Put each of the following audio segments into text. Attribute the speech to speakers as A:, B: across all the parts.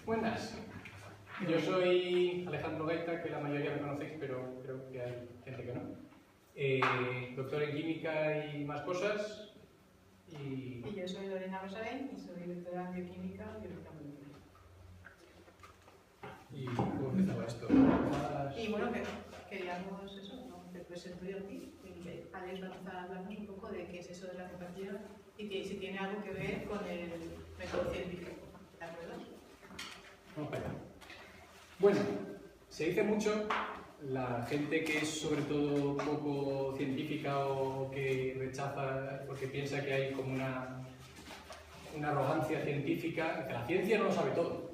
A: Buenas. Yo soy Alejandro Gaita, que la mayoría me conocéis, pero creo que hay gente que no. Doctor en Química y más cosas.
B: Y yo soy Lorena Rosalén y soy doctora en Bioquímica y Biología Molecular.
A: ¿Y cómo empezaba esto?
B: Y bueno, queríamos eso, ¿no? Te presento yo a ti y Alex va a hablarnos un poco de qué es eso de la compatibilidad y si tiene algo que ver con el método científico. ¿De acuerdo?
A: Vamos para allá. Bueno, se dice mucho, la gente que es sobre todo poco científica o que rechaza porque piensa que hay como una arrogancia científica, que la ciencia no lo sabe todo.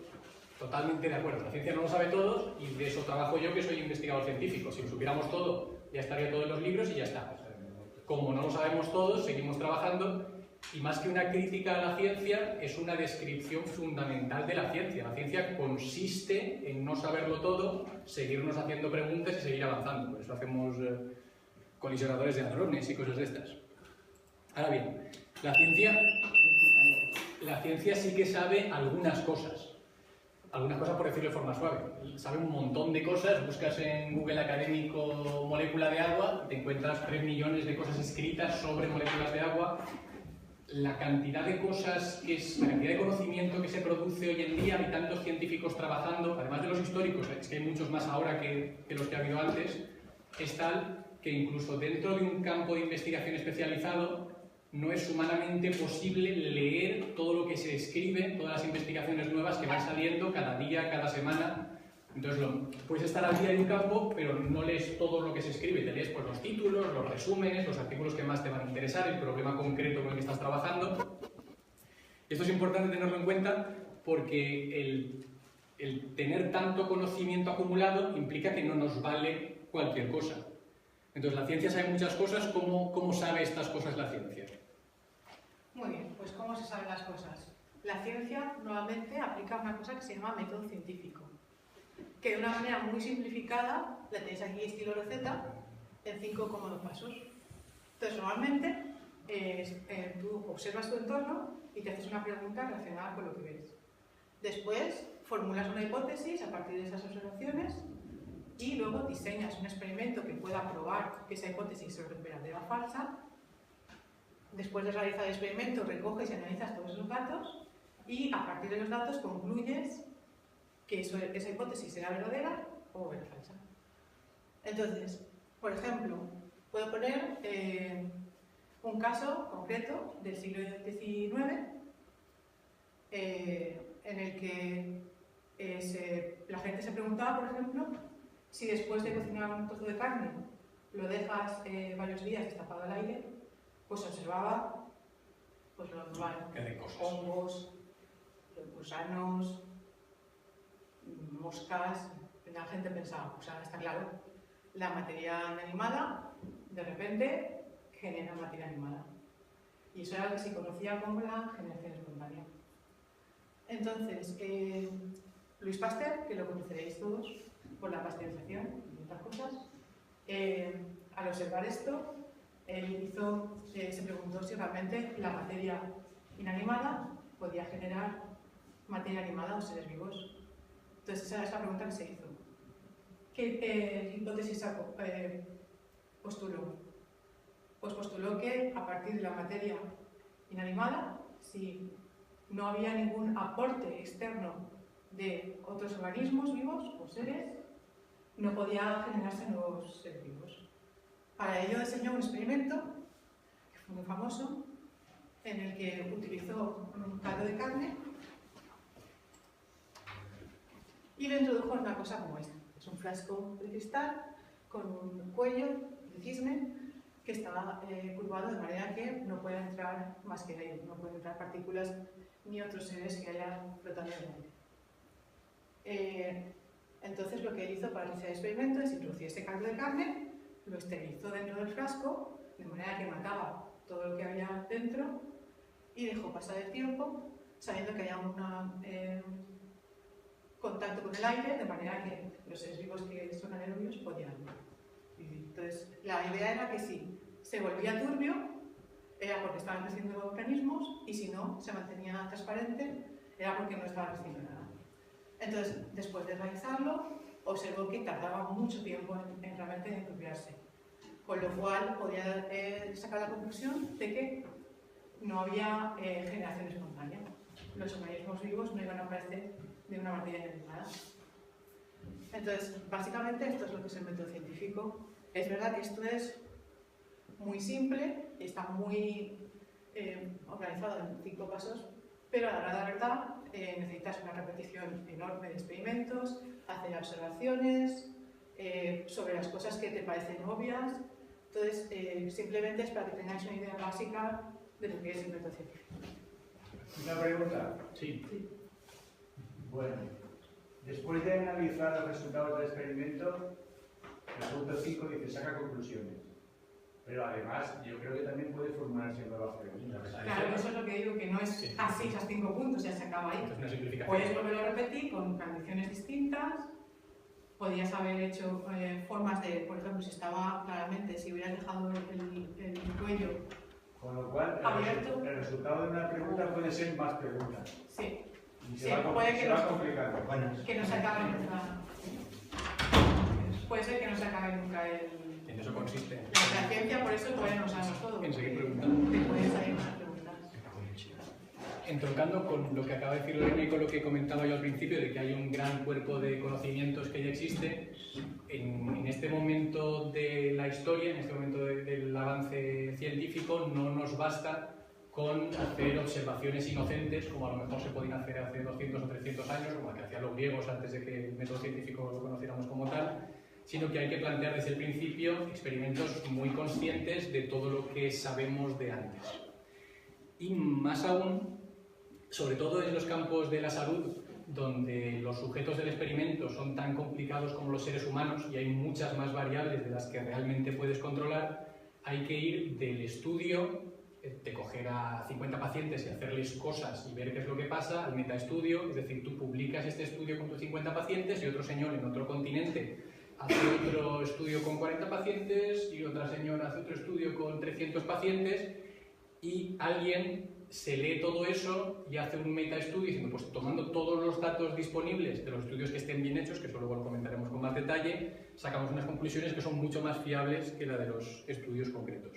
A: Totalmente de acuerdo, la ciencia no lo sabe todo y de eso trabajo yo, que soy investigador científico. Si lo supiéramos todo, ya estaría todo en los libros y ya está. Como no lo sabemos todos, seguimos trabajando y más que una crítica a la ciencia, es una descripción fundamental de la ciencia. La ciencia consiste en no saberlo todo, seguirnos haciendo preguntas y seguir avanzando. Por eso hacemos colisionadores de hadrones y cosas de estas. Ahora bien, la ciencia sí que sabe algunas cosas. Algunas cosas, por decirlo de forma suave. Sabe un montón de cosas, buscas en Google académico molécula de agua y te encuentras 3 millones de cosas escritas sobre moléculas de agua. La cantidad de cosas, la cantidad de conocimiento que se produce hoy en día, hay tantos científicos trabajando, además de los históricos, es que hay muchos más ahora que los que ha habido antes, es tal que incluso dentro de un campo de investigación especializado no es humanamente posible leer todo lo que se escribe, todas las investigaciones nuevas que van saliendo cada día, cada semana. Entonces, puedes estar al día de un campo, pero no lees todo lo que se escribe. Te lees pues, los títulos, los resúmenes, los artículos que más te van a interesar, el problema concreto con el que estás trabajando. Esto es importante tenerlo en cuenta porque el tener tanto conocimiento acumulado implica que no nos vale cualquier cosa. Entonces, la ciencia sabe muchas cosas. ¿Cómo sabe estas cosas la ciencia?
B: Muy bien, pues ¿cómo se saben las cosas? La ciencia nuevamente aplica una cosa que se llama método científico, que de una manera muy simplificada, la tenéis aquí estilo receta, en 5 cómodos pasos. Entonces, normalmente, tú observas tu entorno y te haces una pregunta relacionada con lo que ves. Después, formulas una hipótesis a partir de esas observaciones y luego diseñas un experimento que pueda probar que esa hipótesis es verdadera o falsa. Después de realizar el experimento, recoges y analizas todos esos datos y a partir de los datos concluyes que esa hipótesis será verdadera o era falsa. Entonces, por ejemplo, puedo poner un caso concreto del siglo XIX en el que la gente se preguntaba, por ejemplo, si después de cocinar un trozo de carne lo dejas varios días destapado al aire, pues observaba pues lo normal, hongos, gusanos, moscas. La gente pensaba, pues ahora está claro, la materia inanimada de repente genera materia animada. Y eso era lo que se conocía como la generación espontánea. Entonces, Louis Pasteur, que lo conoceréis todos por la pasteurización y otras cosas, al observar esto, él se preguntó si realmente la materia inanimada podía generar materia animada o seres vivos. Entonces esa es la pregunta que se hizo. ¿Qué hipótesis postuló? Pues postuló que a partir de la materia inanimada, si no había ningún aporte externo de otros organismos vivos o seres, no podía generarse nuevos seres vivos. Para ello diseñó un experimento, que fue muy famoso, en el que utilizó un caldo de carne y lo introdujo en una cosa como esta. Es un frasco de cristal con un cuello de cisne que estaba curvado de manera que no puede entrar más que aire, no pueden entrar partículas ni otros seres que hayan flotando en el aire. Entonces lo que hizo para realizar el experimento es introducir ese caldo de carne, lo esterilizó dentro del frasco, de manera que mataba todo lo que había dentro y dejó pasar el tiempo, sabiendo que había un contacto con el aire, de manera que los seres vivos que son anaerobios podían vivir. Entonces, la idea era que si se volvía turbio, era porque estaban creciendo organismos, y si no, se mantenía transparente, era porque no estaba creciendo nada. Entonces, después de realizarlo, observó que tardaba mucho tiempo en realmente enturbiarse. Con lo cual, podía sacar la conclusión de que no había generación espontánea. Los organismos vivos no iban a aparecer de una manera inesperada. Entonces, básicamente esto es lo que es el método científico. Es verdad que esto es muy simple, está muy organizado en 5 pasos, pero a la hora de la verdad necesitas una repetición enorme de experimentos, hacer observaciones sobre las cosas que te parecen obvias. Entonces, simplemente es para que tengáis una idea básica de lo que es el método científico.
C: ¿Una pregunta?
A: Sí.
C: Bueno, después de analizar los resultados del experimento, el punto 5 dice saca conclusiones. Pero además, yo creo que también puede formularse nuevas preguntas.
B: Claro, eso es lo que digo, que no es así, esas 5 puntos, ya se acaba ahí.
A: Entonces, una simplificación.
B: Puedes volverlo a repetir con condiciones distintas. Podrías haber hecho formas de, por ejemplo, si estaba claramente, si hubieras dejado el cuello
C: Con lo cual,
B: abierto.
C: el resultado de una pregunta puede ser más preguntas.
B: Sí,
C: Y
B: sí,
C: se va,
B: puede
C: se va complicando.
B: que no se acabe nunca. Puede ser que no se acabe nunca
A: En eso consiste.
B: la ciencia, por eso todavía no sabemos todo.
A: En seguir preguntando.
B: Te pueden salir más preguntas.
A: Entroncando con lo que acaba de decir Lorena y con lo que comentaba yo al principio, de que hay un gran cuerpo de conocimientos que ya existe, en este momento de la historia, en este momento del avance científico, no nos basta con hacer observaciones inocentes, como a lo mejor se podían hacer hace 200 o 300 años, como la que hacían los griegos antes de que el método científico lo conociéramos como tal, sino que hay que plantear desde el principio experimentos muy conscientes de todo lo que sabemos de antes. Y más aún, sobre todo en los campos de la salud, donde los sujetos del experimento son tan complicados como los seres humanos y hay muchas más variables de las que realmente puedes controlar, hay que ir del estudio, de coger a 50 pacientes y hacerles cosas y ver qué es lo que pasa, al metaestudio, es decir, tú publicas este estudio con tus 50 pacientes y otro señor en otro continente hace otro estudio con 40 pacientes y otra señora hace otro estudio con 300 pacientes y alguien se lee todo eso y hace un metaestudio diciendo, pues tomando todos los datos disponibles de los estudios que estén bien hechos, que eso luego lo comentaremos con más detalle, sacamos unas conclusiones que son mucho más fiables que la de los estudios concretos.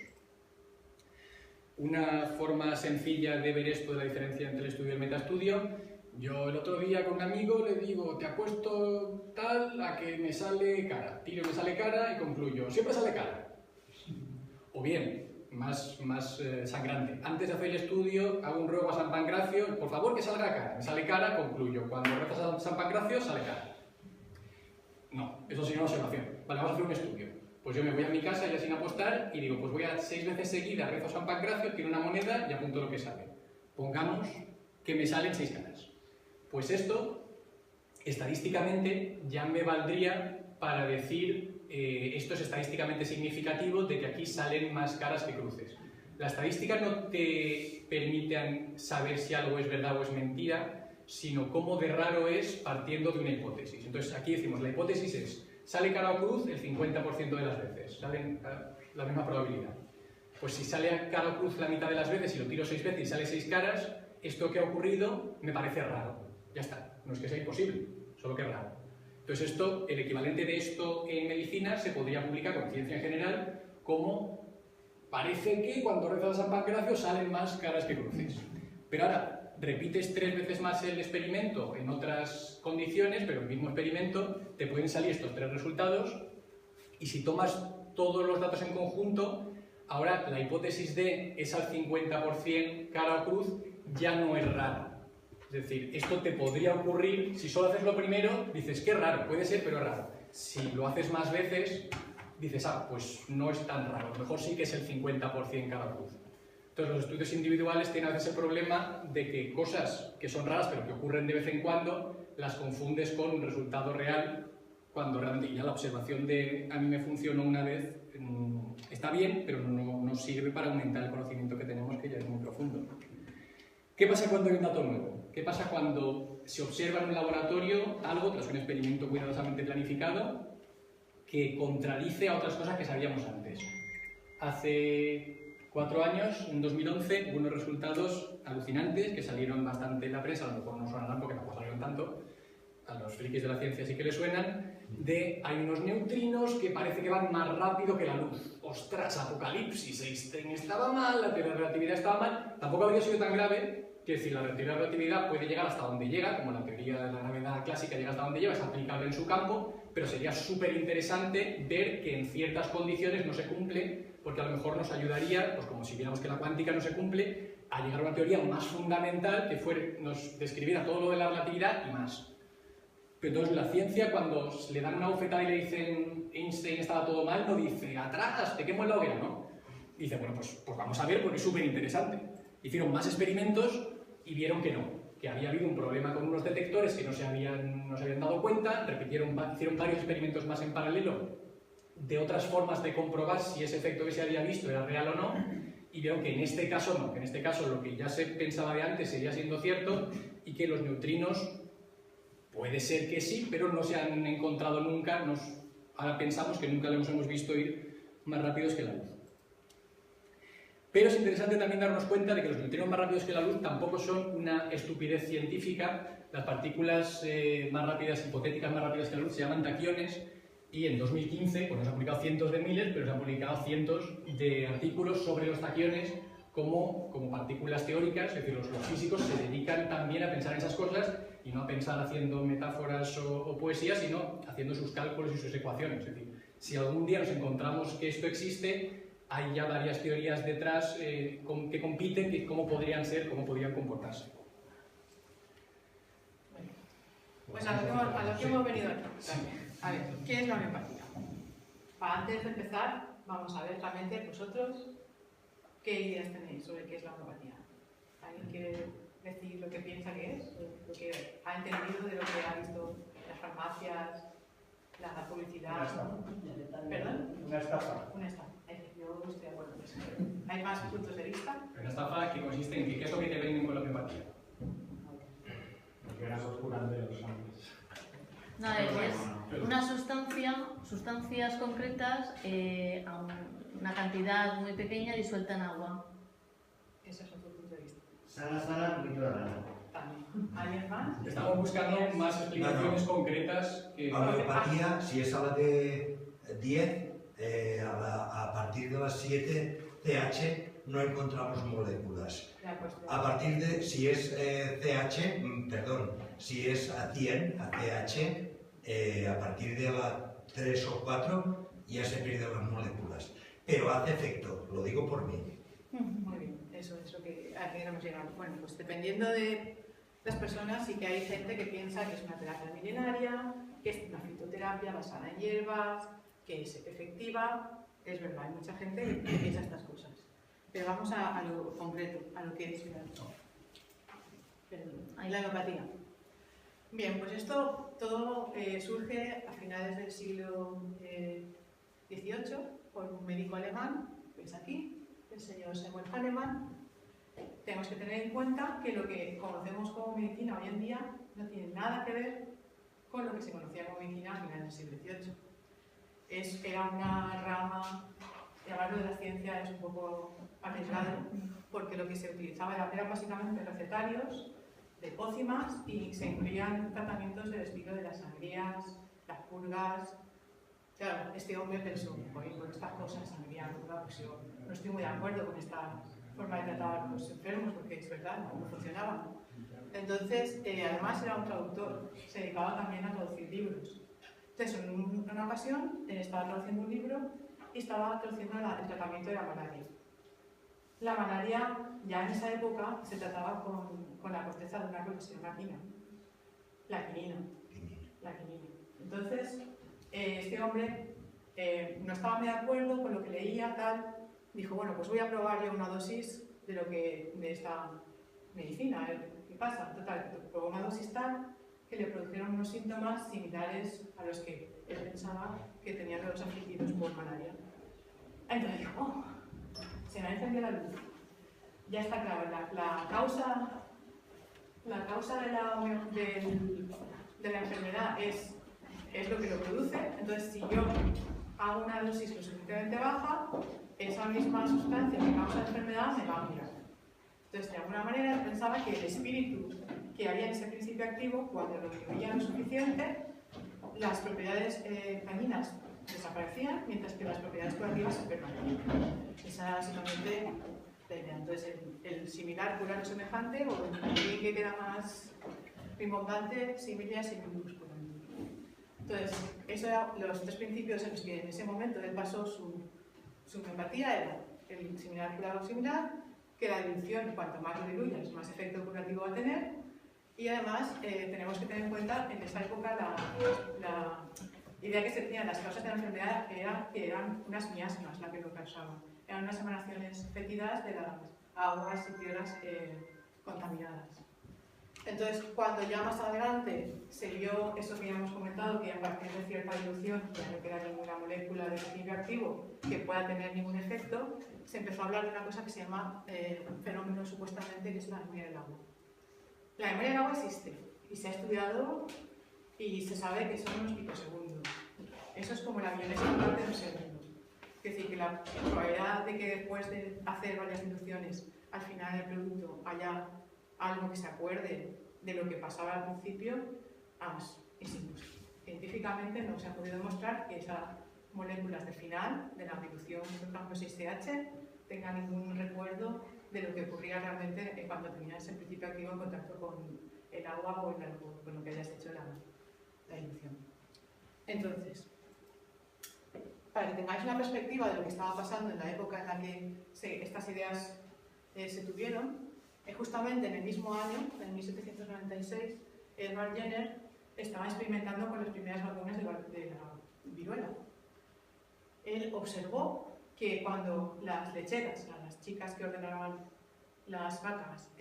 A: Una forma sencilla de ver esto de la diferencia entre el estudio y el metaestudio, yo el otro día con un amigo le digo, te apuesto tal a que me sale cara, tiro me sale cara y concluyo, siempre sale cara. O bien, más sangrante. Antes de hacer el estudio, hago un ruego a San Pancracio, por favor que salga cara. Me sale cara, concluyo. Cuando rezas a San Pancracio, sale cara. No, eso sería una observación. Vale, vamos a hacer un estudio. Pues yo me voy a mi casa ya sin apostar y digo, pues voy a 6 veces seguidas, rezo a San Pancracio, tiro una moneda y apunto lo que sale. Pongamos que me salen 6 caras. Pues esto, estadísticamente, ya me valdría para decir esto es estadísticamente significativo de que aquí salen más caras que cruces. La estadística no te permite saber si algo es verdad o es mentira, sino cómo de raro es partiendo de una hipótesis. Entonces aquí decimos, la hipótesis es, sale cara o cruz el 50% de las veces, salen la misma probabilidad. Pues si sale cara o cruz la mitad de las veces y lo tiro 6 veces y sale 6 caras, esto que ha ocurrido me parece raro. Ya está, no es que sea imposible, solo que es raro. Entonces esto, el equivalente de esto en medicina se podría publicar con ciencia en general como parece que cuando rezas a San Pancracio salen más caras que cruces. Pero ahora, repites 3 veces más el experimento en otras condiciones, pero el mismo experimento, te pueden salir estos 3 resultados y si tomas todos los datos en conjunto, ahora la hipótesis de es al 50% cara o cruz ya no es rara. Es decir, esto te podría ocurrir, si solo haces lo primero, dices, qué raro, puede ser, pero es raro. Si lo haces más veces, dices, ah, pues no es tan raro, a lo mejor sí que es el 50% cada cruz. Entonces, los estudios individuales tienen a veces el problema de que cosas que son raras, pero que ocurren de vez en cuando, las confundes con un resultado real, cuando realmente ya la observación de a mí me funcionó una vez está bien, pero no sirve para aumentar el conocimiento que tenemos, que ya es muy profundo. ¿Qué pasa cuando hay un dato nuevo? ¿Qué pasa cuando se observa en un laboratorio algo, tras un experimento cuidadosamente planificado, que contradice a otras cosas que sabíamos antes? Hace 4 años, en 2011, hubo unos resultados alucinantes que salieron bastante en la prensa, a lo mejor no sonarán porque tampoco salieron tanto, a los frikis de la ciencia sí que les suenan, de hay unos neutrinos que parece que van más rápido que la luz. ¡Ostras, apocalipsis! Einstein estaba mal, la teoría de la relatividad estaba mal. Tampoco habría sido tan grave que si la teoría de la relatividad puede llegar hasta donde llega, como la teoría de la gravedad clásica llega hasta donde llega, es aplicable en su campo, pero sería súper interesante ver que en ciertas condiciones no se cumple, porque a lo mejor nos ayudaría, pues como si viéramos que la cuántica no se cumple, a llegar a una teoría más fundamental que nos describiera todo lo de la relatividad y más. Pero entonces la ciencia, cuando le dan una bofetada y le dicen Einstein estaba todo mal, no dice atrás, te quemo en la hoguera, ¿no? Dice, bueno, pues vamos a ver porque es súper interesante. Hicieron más experimentos y vieron que no, que había habido un problema con unos detectores que no se habían dado cuenta, hicieron varios experimentos más en paralelo de otras formas de comprobar si ese efecto que se había visto era real o no, y vieron que en este caso no, que en este caso lo que ya se pensaba de antes seguía siendo cierto y que los neutrinos puede ser que sí, pero no se han encontrado nunca, ahora pensamos que nunca los hemos visto ir más rápidos que la luz. Pero es interesante también darnos cuenta de que los neutrinos más rápidos que la luz tampoco son una estupidez científica. Las partículas más rápidas, hipotéticas más rápidas que la luz, se llaman taquiones, y en 2015 pues, nos han publicado cientos de miles, pero se han publicado cientos de artículos sobre los taquiones como partículas teóricas. Es decir, los físicos se dedican también a pensar en esas cosas y no a pensar haciendo metáforas o poesía, sino haciendo sus cálculos y sus ecuaciones. Es decir, si algún día nos encontramos que esto existe, hay ya varias teorías detrás que compiten y cómo podrían ser, cómo podrían comportarse.
B: Pues a lo que hemos venido aquí. A ver, ¿qué es la homeopatía? Antes de empezar, vamos a ver realmente vosotros qué ideas tenéis sobre qué es la homeopatía. ¿Alguien quiere decir lo que piensa que es? Lo que ha entendido de lo que ha visto en las farmacias, la publicidad.
C: Una estafa.
B: ¿Perdón?
C: Una estafa.
B: Una estafa. Yo estoy de acuerdo con eso. ¿Hay más puntos de vista?
A: Una estafa que consiste en que ¿qué es lo que te venden con la homeopatía?
C: Porque eran los curanderos antes.
D: Nada, es una sustancias concretas a una cantidad muy pequeña disuelta en agua.
B: Ese es otro punto de vista.
E: Sala, poquito de rana.
B: También. ¿Alguien más?
A: Estamos buscando más explicaciones concretas que...
E: La homeopatía, si es a la de 10, a partir de las 7 CH no encontramos moléculas. A partir de, si es CH, perdón, si es a 100, a CH, a partir de la 3 o 4 ya se pierden las moléculas. Pero hace efecto, lo digo por mí.
B: Muy bien, eso es lo que aquí hemos llegado. Bueno, pues dependiendo de las personas, sí que hay gente que piensa que es una terapia milenaria, que es una fitoterapia basada en hierbas, que es efectiva. Es verdad, hay mucha gente que piensa estas cosas. Pero vamos a lo concreto, a lo que es la homeopatía. Bien, pues esto todo surge a finales del siglo XVIII por un médico alemán, que es aquí, el señor Samuel Hahnemann. Tenemos que tener en cuenta que lo que conocemos como medicina hoy en día no tiene nada que ver con lo que se conocía como medicina a finales del siglo XVIII. Era una rama, llamarlo de la ciencia es un poco arriesgado, porque lo que se utilizaba eran básicamente recetarios de pócimas y se incluían tratamientos del estilo de las sangrías, las purgas. Claro, este hombre pensó, oye, con estas cosas, sangría, purga, pues yo no estoy muy de acuerdo con esta forma de tratar a los enfermos, porque es verdad, no funcionaba. Entonces, además era un traductor, se dedicaba también a traducir libros. Entonces, en una ocasión, estaba traduciendo un libro y estaba traduciendo el tratamiento de la malaria. La malaria, ya en esa época, se trataba con la corteza de un árbol que se llama quina. La quinina. Entonces, este hombre no estaba muy de acuerdo con lo que leía, tal. Dijo, bueno, pues voy a probar yo una dosis de esta medicina, a ver qué pasa. Total, probó una dosis tal que le produjeron unos síntomas similares a los que él pensaba que tenían los afligidos por malaria. Entonces dijo, oh, se me ha encendido la luz. Ya está claro, la causa de la enfermedad es lo que lo produce. Entonces, si yo hago una dosis lo suficientemente baja, esa misma sustancia que causa la enfermedad me va a mirar. Entonces, de alguna manera, pensaba que el espíritu que que había en ese principio activo, cuando lo diluían lo suficiente, las propiedades dañinas desaparecían, mientras que las propiedades curativas se permanecían. Esa era básicamente la idea. Entonces, el similar cura lo semejante, o el que queda más rimbombante, similia, similibus curandum. Entonces, esos eran los tres principios en los que en ese momento él pasó su homeopatía: era el similar curado similar, que la dilución, cuanto más lo diluyas, más efecto curativo va a tener, y además tenemos que tener en cuenta en esa época la idea que se tenía de las causas de la enfermedad era que eran unas miasmas las que lo causaban, eran unas emanaciones fétidas de las aguas y tierras contaminadas. Entonces, cuando ya más adelante se vio eso que ya hemos comentado, que a partir de cierta dilución ya no queda ninguna molécula de principio activo que pueda tener ningún efecto, se empezó a hablar de una cosa que se llama fenómeno supuestamente, que es la memoria del agua. La memoria del agua existe y se ha estudiado y se sabe que son unos picosegundos. Eso es como la millonésima parte de un segundo. Es decir, que la probabilidad de que después de hacer varias inducciones al final del producto haya algo que se acuerde de lo que pasaba al principio, vamos, es imposible. Científicamente no se ha podido demostrar que esas moléculas del final, de la dilución, por ejemplo, 6CH, tengan ningún recuerdo de lo que ocurría realmente cuando tenías ese principio activo en contacto con el agua o el alcohol, con lo que hayas hecho la dilución. Entonces, para que tengáis una perspectiva de lo que estaba pasando en la época en la que estas ideas se tuvieron, justamente en el mismo año, en 1796, Edward Jenner estaba experimentando con las primeras vacunas de la viruela. Él observó que cuando las lecheras, las chicas que ordenaban las vacas,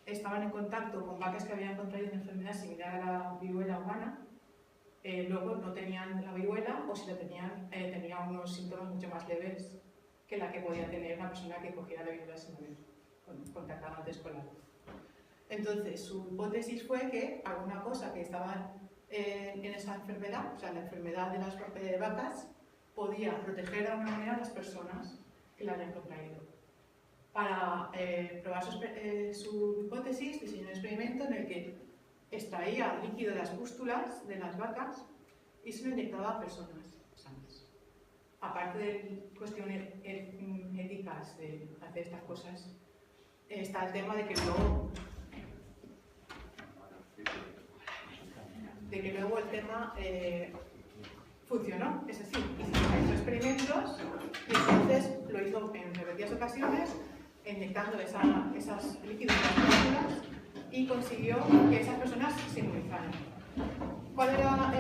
B: estaban en contacto con vacas que habían contraído una enfermedad similar a la viruela humana, luego no tenían la viruela, o si la tenían, tenían unos síntomas mucho más leves que la que podía tener una persona que cogiera la viruela sin haber contactado antes con la luz. Entonces, su hipótesis fue que alguna cosa que estaba en esa enfermedad, o sea, la enfermedad de las vacas, podía proteger de alguna manera a las personas que la habían contraído. Para probar su hipótesis, diseñó un experimento en el que extraía líquido de las pústulas de las vacas y se lo inyectaba a personas sanas. Aparte de cuestiones éticas de hacer estas cosas, está el tema de que luego el tema funcionó. Es decir, hizo experimentos y entonces lo hizo en repetidas ocasiones, inyectando esos líquidos de las pústulas, y consiguió que esas personas se inmunizaran. ¿Cuál era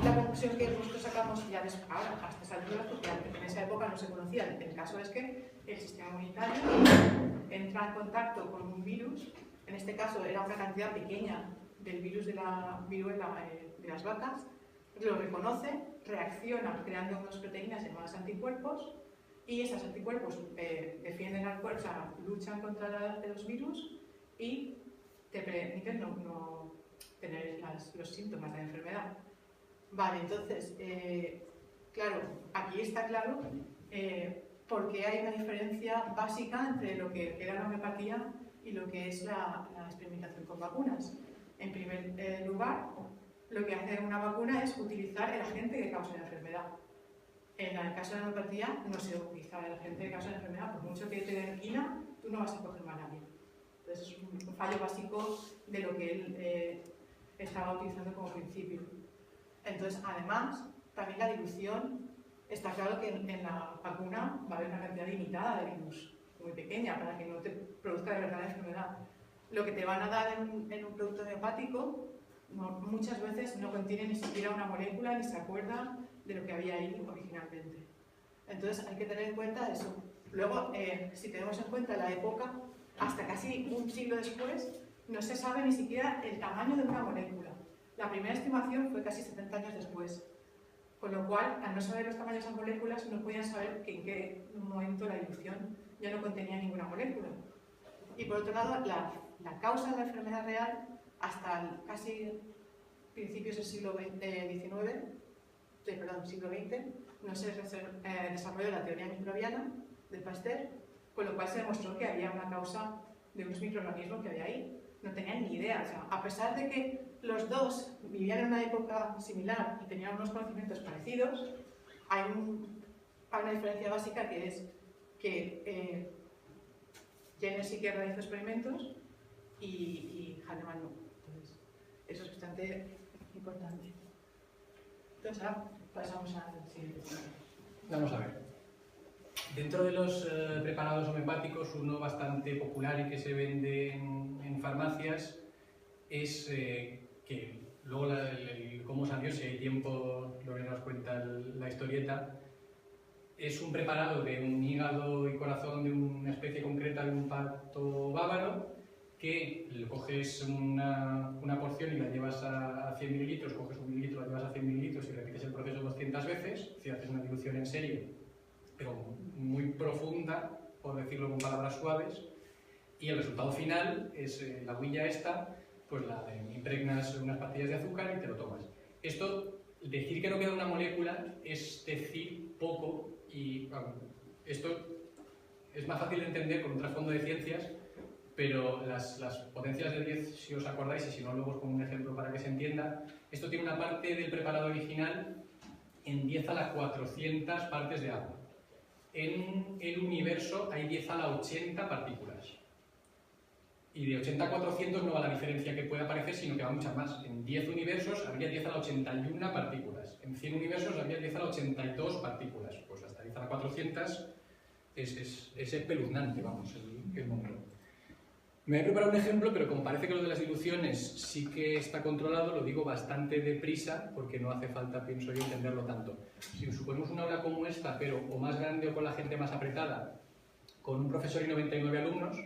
B: la conclusión que nosotros sacamos ya ahora, hasta esa altura? Porque en esa época no se conocía. El caso es que el sistema inmunitario entra en contacto con un virus, en este caso era una cantidad pequeña del virus de la viruela de las vacas, lo reconoce, reacciona creando unas proteínas llamadas anticuerpos, y esos anticuerpos defienden al cuerpo, o sea, luchan contra los virus y te permiten no tener los síntomas de la enfermedad. Vale, entonces, claro, aquí está claro por qué hay una diferencia básica entre lo que era la homeopatía y lo que es la experimentación con vacunas. En primer lugar, lo que hace una vacuna es utilizar el agente que causa la enfermedad. En el caso de la homeopatía no se utiliza el agente que causa la enfermedad, por mucho que te den quina, tú no vas a coger malaria. Entonces es un fallo básico de lo que él estaba utilizando como principio. Entonces, además, también la dilución, está claro que en la vacuna va a haber una cantidad limitada de virus, muy pequeña, para que no te produzca de verdad la enfermedad. Lo que te van a dar en un producto homeopático muchas veces no contiene ni siquiera una molécula ni se acuerda de lo que había ahí originalmente. Entonces hay que tener en cuenta eso. Luego, si tenemos en cuenta la época, hasta casi un siglo después, no se sabe ni siquiera el tamaño de una molécula. La primera estimación fue casi 70 años después. Con lo cual, al no saber los tamaños de las moléculas, no podían saber que en qué momento la dilución ya no contenía ninguna molécula. Y por otro lado, la causa de la enfermedad real, hasta casi principios del siglo XX, no se desarrolló la teoría microbiana del Pasteur, con lo cual se demostró que había una causa de unos microorganismos que había ahí. no tenían ni idea. O sea, a pesar de que los dos vivían en una época similar y tenían unos conocimientos parecidos, hay una diferencia básica que es que Jenner sí que realizó experimentos y Hahnemann no. Entonces, eso es bastante importante. Entonces, ahora pasamos al siguiente.
A: Vamos a ver. Dentro de los preparados homeopáticos, uno bastante popular y que se vende en farmacias es que luego cómo salió, si hay tiempo, Lorena nos cuenta la historieta. Es un preparado de un hígado y corazón de una especie concreta de un pato bávaro, que le coges una porción y la llevas a 100 mililitros, coges un mililitro, la llevas a 100 mililitros y repites el proceso 200 veces, si haces una dilución en serie, pero muy profunda, por decirlo con palabras suaves, y el resultado final es la huilla esta, pues la impregnas unas pastillas de azúcar y te lo tomas. Esto, decir que no queda una molécula es decir poco, y bueno, esto es más fácil de entender con un trasfondo de ciencias, pero las potencias de 10, si os acordáis, y si no luego os pongo un ejemplo para que se entienda, esto tiene una parte del preparado original en 10 a la 400 partes de agua. En el universo hay 10 a la 80 partículas. Y de 80 a 400 no va la diferencia que puede aparecer, sino que va muchas más. En 10 universos habría 10 a la 81 partículas. En 100 universos habría 10 a la 82 partículas. Pues hasta 10 a la 400 es espeluznante, vamos, el mundo. Me he preparado un ejemplo, pero como parece que lo de las diluciones sí que está controlado, lo digo bastante deprisa, porque no hace falta, pienso yo, entenderlo tanto. Si suponemos una aula como esta, pero o más grande o con la gente más apretada, con un profesor y 99 alumnos,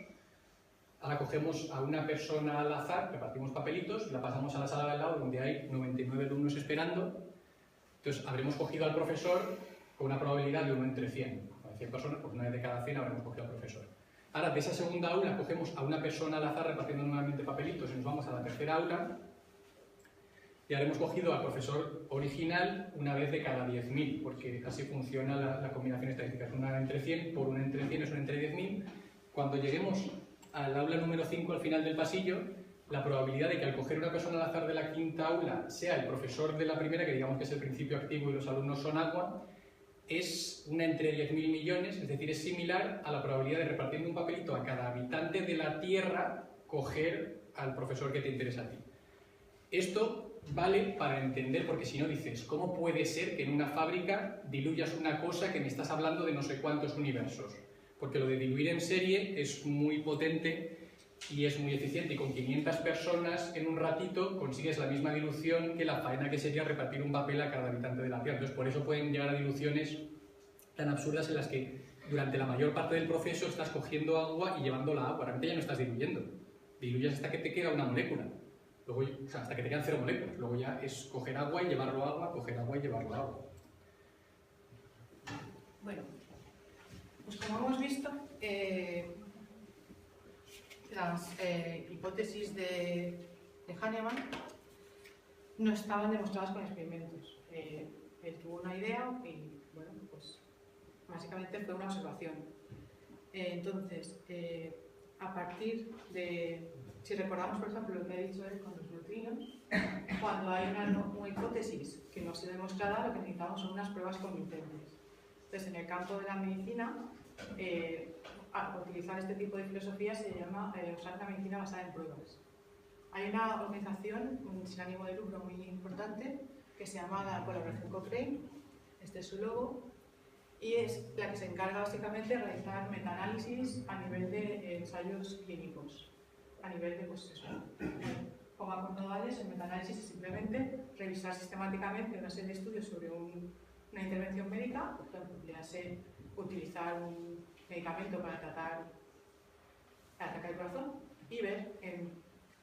A: ahora cogemos a una persona al azar, repartimos papelitos y la pasamos a la sala de al lado donde hay 99 alumnos esperando. Entonces habremos cogido al profesor con una probabilidad de 1 entre 100. Con 100 personas, pues 9 de cada 100 habremos cogido al profesor. Ahora, de esa segunda aula cogemos a una persona al azar repartiendo nuevamente papelitos y nos vamos a la tercera aula y habremos cogido al profesor original una vez de cada 10.000, porque así funciona la combinación estadística. Es una entre 100 por 1 entre 100 es 1 entre 10.000. Cuando lleguemos al aula número 5 al final del pasillo, la probabilidad de que al coger una persona al azar de la quinta aula sea el profesor de la primera, que digamos que es el principio activo y los alumnos son agua, es 1 entre 10.000 millones, es decir, es similar a la probabilidad de repartiendo un papelito a cada habitante de la Tierra coger al profesor que te interesa a ti. Esto vale para entender, porque si no dices, ¿cómo puede ser que en una fábrica diluyas una cosa que me estás hablando de no sé cuántos universos? Porque lo de diluir en serie es muy potente y es muy eficiente, y con 500 personas en un ratito consigues la misma dilución que la faena que sería repartir un papel a cada habitante de la Tierra. Entonces, por eso pueden llegar a diluciones tan absurdas en las que durante la mayor parte del proceso estás cogiendo agua y llevándola a agua. Realmente ya no estás diluyendo. Diluyes hasta que te queda una molécula. Luego, o sea, hasta que te quedan 0 moléculas. Luego ya es coger agua y llevarlo a agua, coger agua y llevarlo a agua.
B: Bueno, pues como hemos visto, las hipótesis de Hahnemann no estaban demostradas con experimentos. Él tuvo una idea y, bueno, pues básicamente fue una observación. Entonces, a partir de, si recordamos por ejemplo lo que ha dicho él con los neutrinos, cuando hay una hipótesis que no se demostrada, lo que necesitamos son unas pruebas convincentes. Entonces, en el campo de la medicina, utilizar este tipo de filosofía se llama usar una medicina basada en pruebas. Hay una organización sin ánimo de lucro muy importante que se llama la Colaboración Cochrane, este es su logo, y es la que se encarga básicamente de realizar metaanálisis a nivel de ensayos clínicos, a nivel de, pues eso, coma conodales. El metaanálisis es simplemente revisar sistemáticamente una serie de estudios sobre una intervención médica, por ejemplo, ya sé utilizar un medicamento para atacar el corazón y ver en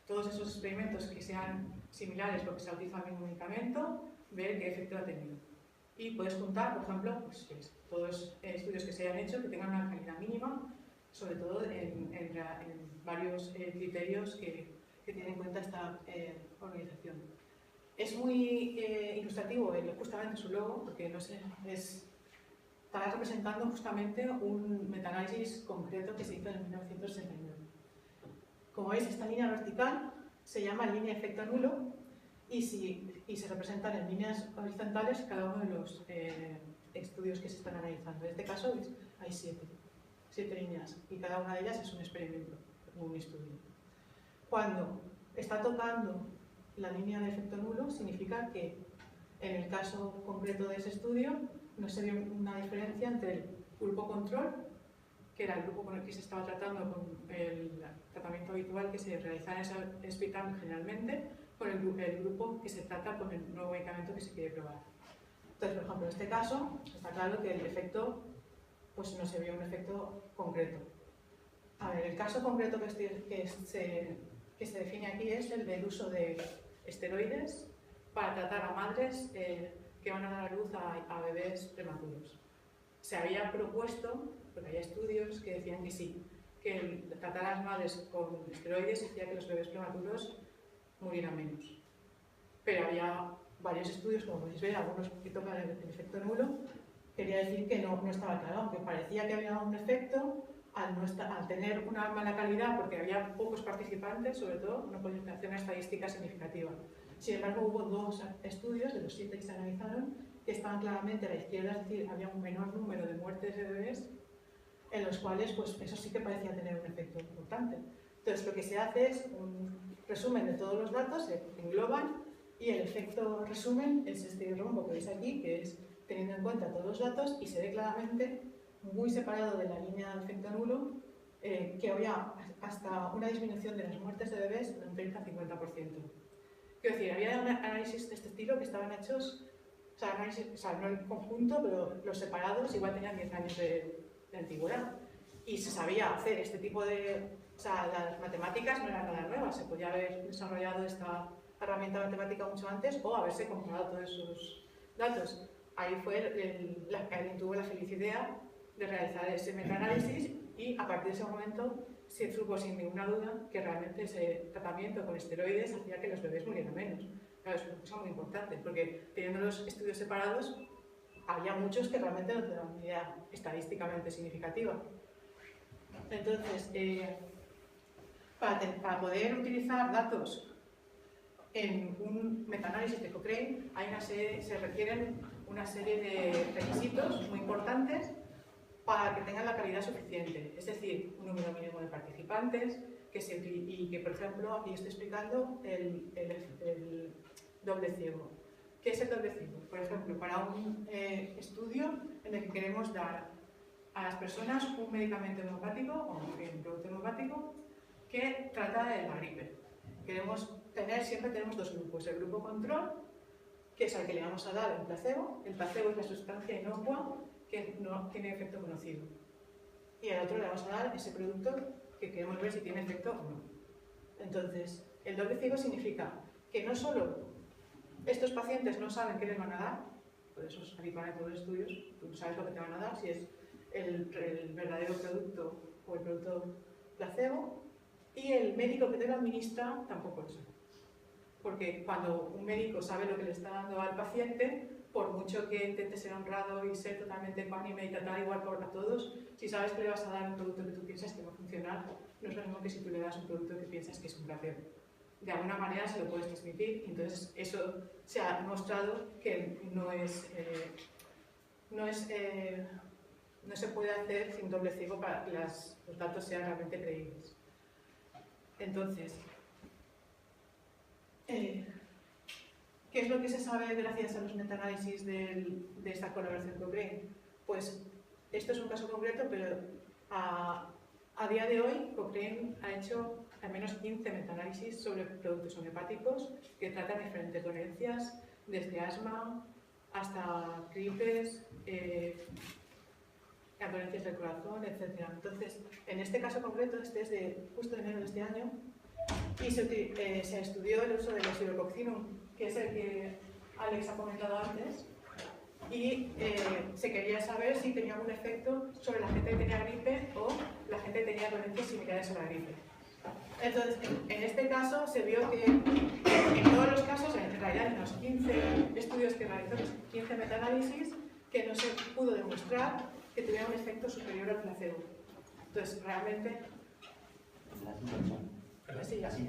B: todos esos experimentos que sean similares porque se ha utilizado el mismo medicamento, ver qué efecto ha tenido. Y puedes juntar, por ejemplo, pues, todos los estudios que se hayan hecho que tengan una calidad mínima, sobre todo en varios criterios que tiene en cuenta esta organización. Es muy ilustrativo justamente su logo, porque no sé, estará representando justamente un metaanálisis concreto que se hizo en 1969. Como veis, esta línea vertical se llama línea de efecto nulo y se representan en líneas horizontales cada uno de los estudios que se están analizando. En este caso hay 7 líneas y cada una de ellas es un experimento, un estudio. Cuando está tocando la línea de efecto nulo, significa que en el caso concreto de ese estudio no se vio una diferencia entre el grupo control, que era el grupo con el que se estaba tratando con el tratamiento habitual que se realiza en Svitam generalmente, con el grupo que se trata con el nuevo medicamento que se quiere probar. Entonces, por ejemplo, en este caso está claro que el efecto, pues no se vio un efecto concreto. A ver, el caso concreto que se define aquí es el del uso de esteroides para tratar a madres que van a dar a luz a bebés prematuros. Se había propuesto, porque había estudios que decían que sí, que el tratar a las madres con esteroides hacía que los bebés prematuros murieran menos. Pero había varios estudios, como podéis ver, algunos que tocan el efecto nulo, quería decir que no estaba claro, aunque parecía que había un efecto, al tener una mala calidad, porque había pocos participantes, sobre todo, no podía hacer una estadística significativa. Sin embargo, hubo 2 estudios, de los 7 que se analizaron, que estaban claramente a la izquierda, es decir, había un menor número de muertes de bebés, en los cuales, pues, eso sí que parecía tener un efecto importante. Entonces, lo que se hace es un resumen de todos los datos, se engloban, y el efecto resumen es este rombo que veis aquí, que es teniendo en cuenta todos los datos, y se ve claramente, muy separado de la línea de efecto nulo, que había hasta una disminución de las muertes de bebés de un 30-50%. Quiero decir, había análisis de este estilo que estaban hechos, no en conjunto, pero los separados igual tenían 10 años de antigüedad. Y se sabía hacer este tipo de... las matemáticas no eran nada nuevas, se podía haber desarrollado esta herramienta matemática mucho antes o haberse comparado todos esos datos. Ahí fue alguien tuvo la feliz idea de realizar ese metaanálisis y a partir de ese momento se supo sin ninguna duda que realmente ese tratamiento con esteroides hacía que los bebés murieran menos. Claro, es una cosa muy importante, porque teniendo los estudios separados, había muchos que realmente no tenían una idea estadísticamente significativa. Entonces, para poder utilizar datos en un metaanálisis de Cochrane se requieren una serie de requisitos muy importantes para que tengan la calidad suficiente, es decir, un número mínimo de participantes y que, por ejemplo, aquí estoy explicando el doble ciego. ¿Qué es el doble ciego? Por ejemplo, para un estudio en el que queremos dar a las personas un medicamento homeopático o un producto homeopático que trata de la gripe. Siempre tenemos 2 grupos, el grupo control, que es al que le vamos a dar el placebo es la sustancia inocua que no tiene efecto conocido. Y al otro le vamos a dar ese producto que queremos ver si tiene efecto o no. Entonces, el doble ciego significa que no solo estos pacientes no saben qué les van a dar, por eso es habitual en todos los estudios, tú no sabes lo que te van a dar, si es el verdadero producto o el producto placebo, y el médico que te lo administra tampoco lo sabe. Porque cuando un médico sabe lo que le está dando al paciente, por mucho que intente ser honrado y ser totalmente ecuánime y tratar igual a todos, si sabes que le vas a dar un producto que tú piensas que va a funcionar, no es lo mismo que si tú le das un producto que piensas que es un placebo. De alguna manera se lo puedes transmitir, y entonces eso se ha demostrado que no se puede hacer sin doble ciego para que los datos sean realmente creíbles. Entonces, ¿qué es lo que se sabe gracias a los metaanálisis de esta colaboración con Cochrane? Pues esto es un caso concreto, pero a día de hoy Cochrane ha hecho al menos 15 metaanálisis sobre productos homeopáticos que tratan diferentes dolencias, desde asma hasta gripes, dolencias del corazón, etc. Entonces, en este caso concreto, este es de justo de enero de este año, y se estudió el uso del Oscillococcinum, que es el que Alex ha comentado antes, y se quería saber si tenía algún efecto sobre la gente que tenía gripe o la gente que tenía dolencias similares a la gripe. Entonces, en este caso se vio que en todos los casos, en realidad en los 15 estudios que realizó, los 15 metaanálisis, que no se pudo demostrar que tuviera un efecto superior al placebo. Entonces, realmente... Así ya.
A: Sí.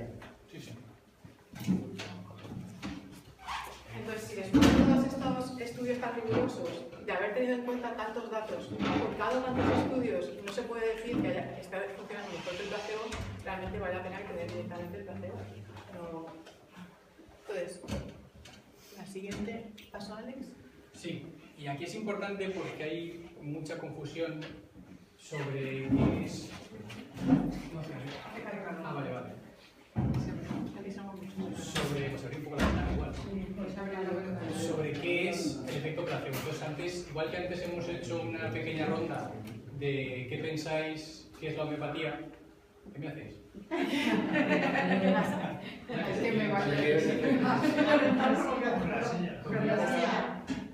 B: Entonces, si después de todos estos estudios tan rigurosos, de haber tenido en cuenta tantos datos, aportado tantos estudios, y no se puede decir que está funcionando mejor que el placebo, realmente vale la pena que tener directamente el placebo. No. Entonces, la siguiente, ¿paso, Alex?
A: Sí, y aquí es importante porque hay mucha confusión sobre qué es... Ah, vale. Sobre, pues abrí un poco la ventana igual. Sobre qué es el efecto placebo. Entonces, antes, igual que antes hemos hecho una pequeña ronda de qué pensáis que es la homeopatía, ¿qué me hacéis?
F: Es que me vaya.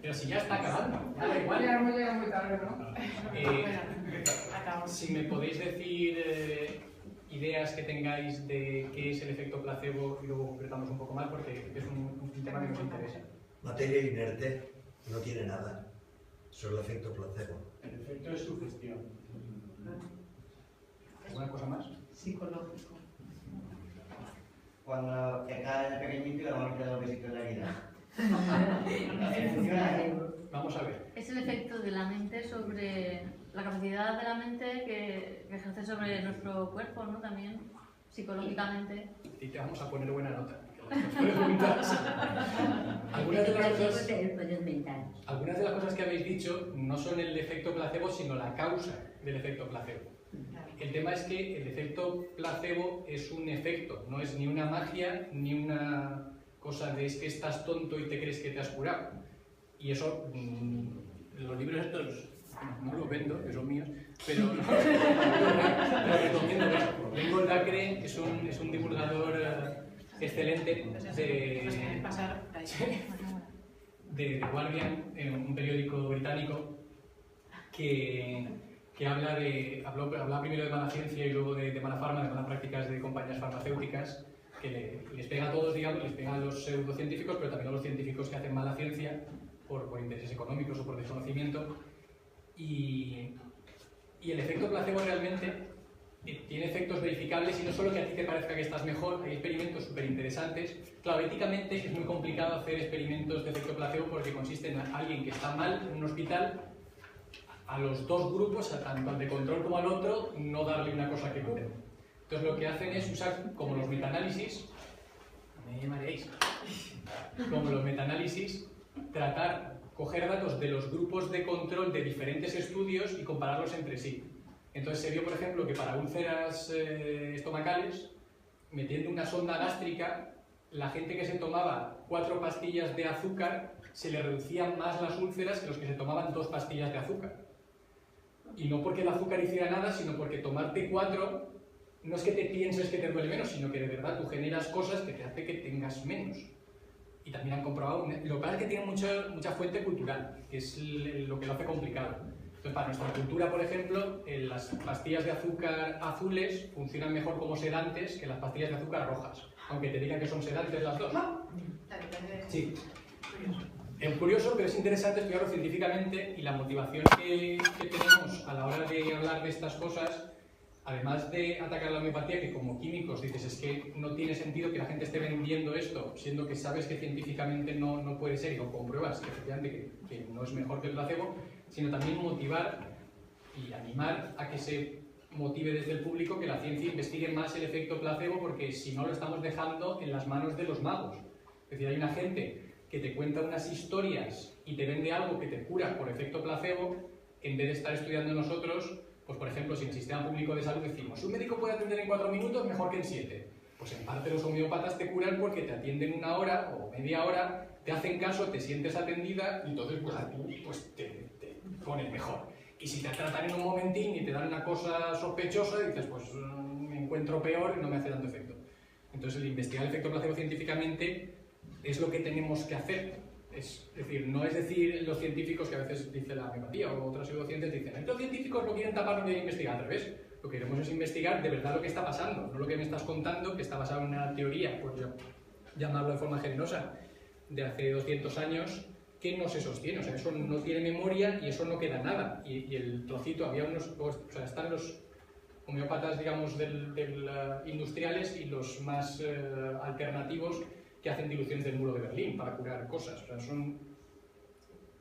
A: Pero si ya está acabando, ya da igual.
F: Ya hemos llegado muy tarde, ¿no?
A: Si me podéis decir ideas que tengáis de qué es el efecto placebo y luego concretamos un poco más porque es un tema que nos interesa.
E: Materia inerte no tiene nada, solo el efecto placebo.
C: El efecto es sugestión.
A: ¿Alguna cosa más?
B: Psicológico.
G: Cuando te cae el pequeñito y la mano queda un besito en la vida. Funciona.
A: Vamos a ver.
D: Es el efecto de la mente sobre la capacidad de la mente que ejerce sobre nuestro cuerpo, ¿no? También psicológicamente.
A: Y te vamos a poner buena nota. Preguntas. Algunas de las cosas que habéis dicho no son el efecto placebo, sino la causa del efecto placebo. El tema es que el efecto placebo es un efecto, no es ni una magia ni una cosa de es que estás tonto y te crees que te has curado. Y eso, los libros estos no los vendo, que son míos, pero lo recomiendo. Bengold Dacre es un divulgador excelente de The Guardian, un periódico británico, que hablaba primero de mala ciencia y luego de mala farma, de malas prácticas de compañías farmacéuticas, que les pega a todos, digamos, les pega a los pseudocientíficos, pero también a los científicos que hacen mala ciencia por intereses económicos o por desconocimiento. Y el efecto placebo realmente tiene efectos verificables y no solo que a ti te parezca que estás mejor, hay experimentos súper interesantes. Claro, éticamente es muy complicado hacer experimentos de efecto placebo porque consiste en alguien que está mal en un hospital, a los dos grupos, tanto al de control como al otro, no darle una cosa que cure. Entonces lo que hacen es usar, como los metaanálisis, me mareéis, como los metaanálisis, coger datos de los grupos de control de diferentes estudios y compararlos entre sí. Entonces se vio, por ejemplo, que para úlceras estomacales, metiendo una sonda gástrica, la gente que se tomaba 4 pastillas de azúcar se le reducían más las úlceras que los que se tomaban 2 pastillas de azúcar. Y no porque el azúcar hiciera nada, sino porque tomarte 4 no es que te pienses que te duele menos, sino que de verdad tú generas cosas que te hacen que tengas menos. Y también han comprobado, lo que pasa es que tiene mucha fuente cultural, que es lo que lo hace complicado. Entonces, para nuestra cultura, por ejemplo, las pastillas de azúcar azules funcionan mejor como sedantes que las pastillas de azúcar rojas, aunque te digan que son sedantes las dos. Sí. Es curioso, pero es interesante estudiarlo científicamente y la motivación que tenemos a la hora de hablar de estas cosas, además de atacar la homeopatía, que como químicos dices es que no tiene sentido que la gente esté vendiendo esto, siendo que sabes que científicamente no puede ser y lo compruebas que efectivamente que no es mejor que el placebo, sino también motivar y animar a que se motive desde el público que la ciencia investigue más el efecto placebo, porque si no lo estamos dejando en las manos de los magos. Es decir, hay una gente que te cuenta unas historias y te vende algo que te cura por efecto placebo, en vez de estar estudiando nosotros. Pues por ejemplo, si en el sistema público de salud decimos, si un médico puede atender en 4 minutos, mejor que en 7. Pues en parte los homeópatas te curan porque te atienden 1 hora o media hora, te hacen caso, te sientes atendida y entonces pues a ti pues, te pones mejor. Y si te tratan en un momentín y te dan una cosa sospechosa, dices, pues me encuentro peor y no me hace tanto efecto. Entonces el investigar el efecto placebo científicamente es lo que tenemos que hacer. Es decir, no es decir los científicos que a veces dice la homeopatía o otras pseudociencias dicen los científicos lo quieren tapar, no quieren investigar, al revés. Lo que queremos es investigar de verdad lo que está pasando, no lo que me estás contando, que está basado en una teoría, por llamarlo de forma generosa, de hace 200 años, que no se sostiene. O sea, eso no tiene memoria y eso no queda nada. Y el trocito, había unos, o sea, están los homeópatas, digamos, industriales y los más alternativos que hacen diluciones del muro de Berlín para curar cosas. O sea, son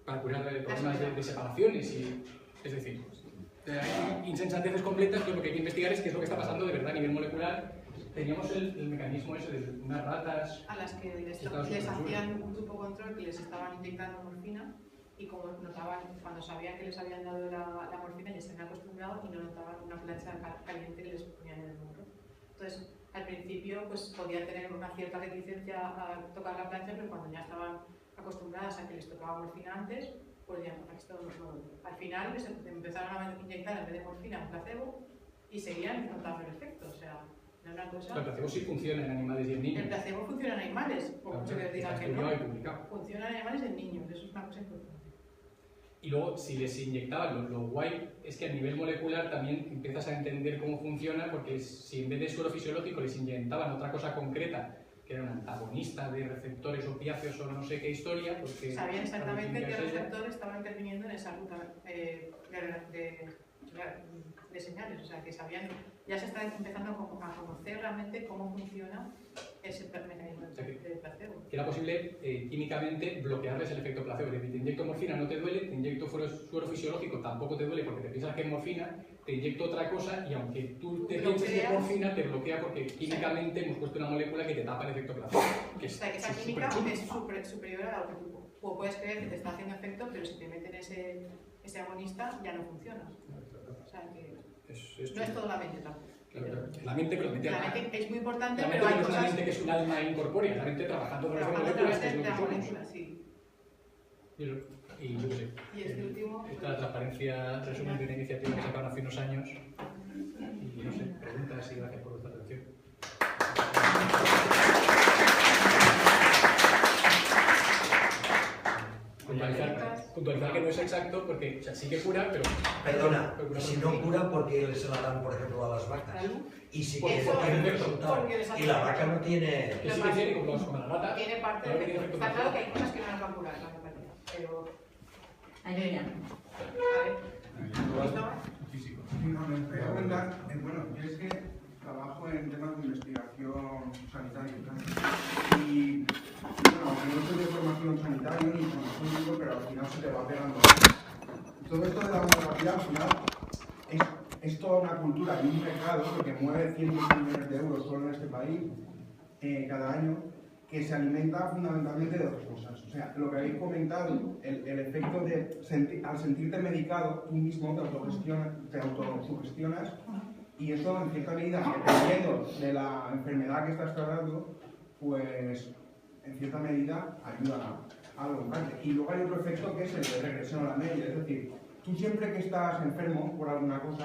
A: para curar problemas de separaciones y, es decir, hay insensateces completas que lo que hay que investigar es qué es lo que está pasando de verdad a nivel molecular. Teníamos el mecanismo ese de unas ratas
B: a las que les hacían un grupo control que les estaban inyectando morfina y como notaban, cuando sabían que les habían dado la morfina ya se habían acostumbrado y no notaban una plancha caliente que les ponían en el muro. Entonces, al principio pues podían tener una cierta reticencia a tocar la plancha, pero cuando ya estaban acostumbradas a que les tocaba morfina antes, pues ya al final les empezaron a inyectar en vez de morfina un placebo y seguían notando el efecto. O sea, no era una cosa...
A: El placebo sí funciona en animales y en niños.
B: El placebo funciona en animales, por mucho que les digan que no.
A: Publicado.
B: Funciona en animales y en niños, eso es una cosa importante.
A: Y luego, si les inyectaban, lo guay es que a nivel molecular también empiezas a entender cómo funciona, porque si en vez de suero fisiológico les inyectaban otra cosa concreta, que era un antagonista de receptores opiáceos o no sé qué historia, porque
B: sabían exactamente qué receptor estaba interviniendo en esa ruta de señales, o sea que sabían, ya se está empezando a conocer realmente cómo funciona ese mecanismo de placebo.
A: Que era posible químicamente bloquearles el efecto placebo. Es decir, te inyecto morfina, no te duele, te inyecto suero fisiológico, tampoco te duele porque te piensas que es morfina, te inyecto otra cosa y aunque tú te pienses que es morfina, te bloquea porque químicamente hemos puesto una molécula que te tapa el efecto placebo.
B: O sea que esa química es superior a la otro tipo. O puedes creer que te está haciendo efecto, pero si te meten ese agonista ya no funciona. O sea que no es todo la mente tampoco.
A: Claro. La mente, pero
B: la mente es muy importante,
A: pero
B: hay
A: no
B: cosas...
A: es una mente que es un alma incorpórea, la mente trabajando con las moléculas, que es lo que somos.
B: Sí.
A: Y yo qué sé.
B: Y este último...
A: Esta es la transparencia, resumen de una iniciativa que sacaron hace unos años. Y no sé, preguntas y gracias por vuestra atención. Puntualizar que no es exacto porque, o sea, sí que cura, pero...
E: Perdona, si no cura, porque se la dan, por ejemplo, a las vacas. Y si tiene resultado. Y la vaca no tiene...
A: Que sí que tiene, como la rata.
B: Tiene parte de efecto. Está claro que hay cosas que no nos van a curar, la homeopatía, pero...
D: Ahí ya.
H: Físico. No, me voy a comentar, bueno, yo es que trabajo en temas de investigación sanitaria y bueno, aunque no soy de formación sanitaria ni formación médica, pero al final se te va pegando. Todo esto de la homeopatía al final es toda una cultura y un mercado que mueve cientos de millones de euros solo en este país cada año, que se alimenta fundamentalmente de dos cosas. O sea, lo que habéis comentado, el efecto de al sentirte medicado, tú mismo te autosugestionas, y eso en cierta medida, dependiendo de la enfermedad que estás tratando, pues en cierta medida ayuda a algo en parte. Y luego hay otro efecto que es el de regresión a la media, es decir, tú siempre que estás enfermo por alguna cosa,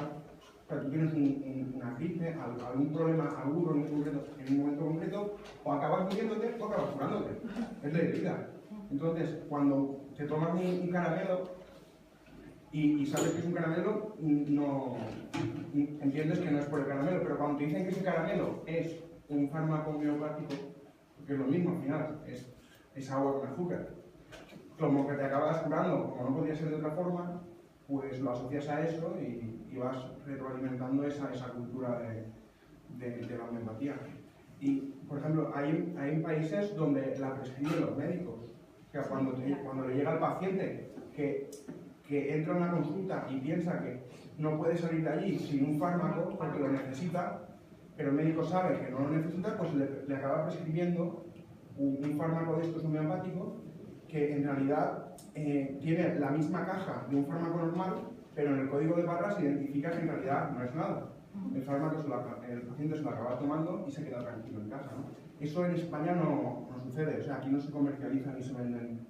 H: o sea, tú tienes una gripe, algún problema agudo en un momento concreto, o acabas muriéndote o acabas curándote. Es ley de vida. Entonces, cuando te tomas un caramelo y sabes que es un caramelo, no entiendes que no es por el caramelo, pero cuando te dicen que ese caramelo es un fármaco homeopático, porque es lo mismo al final, es agua con azúcar, como que te acabas curando, como no podía ser de otra forma, pues lo asocias a eso y vas retroalimentando esa cultura de la homeopatía. Y, por ejemplo, hay países donde la prescriben los médicos. O sea, cuando le llega al paciente que entra en una consulta y piensa que no puede salir de allí sin un fármaco porque lo necesita, pero el médico sabe que no lo necesita, pues le acaba prescribiendo un fármaco de estos homeopáticos que en realidad tiene la misma caja de un fármaco normal, pero en el código de barras se identifica que en realidad no es nada. El fármaco el paciente se lo acaba tomando y se queda tranquilo en casa, ¿no? Eso en España no sucede, o sea, aquí no se comercializan ni se venden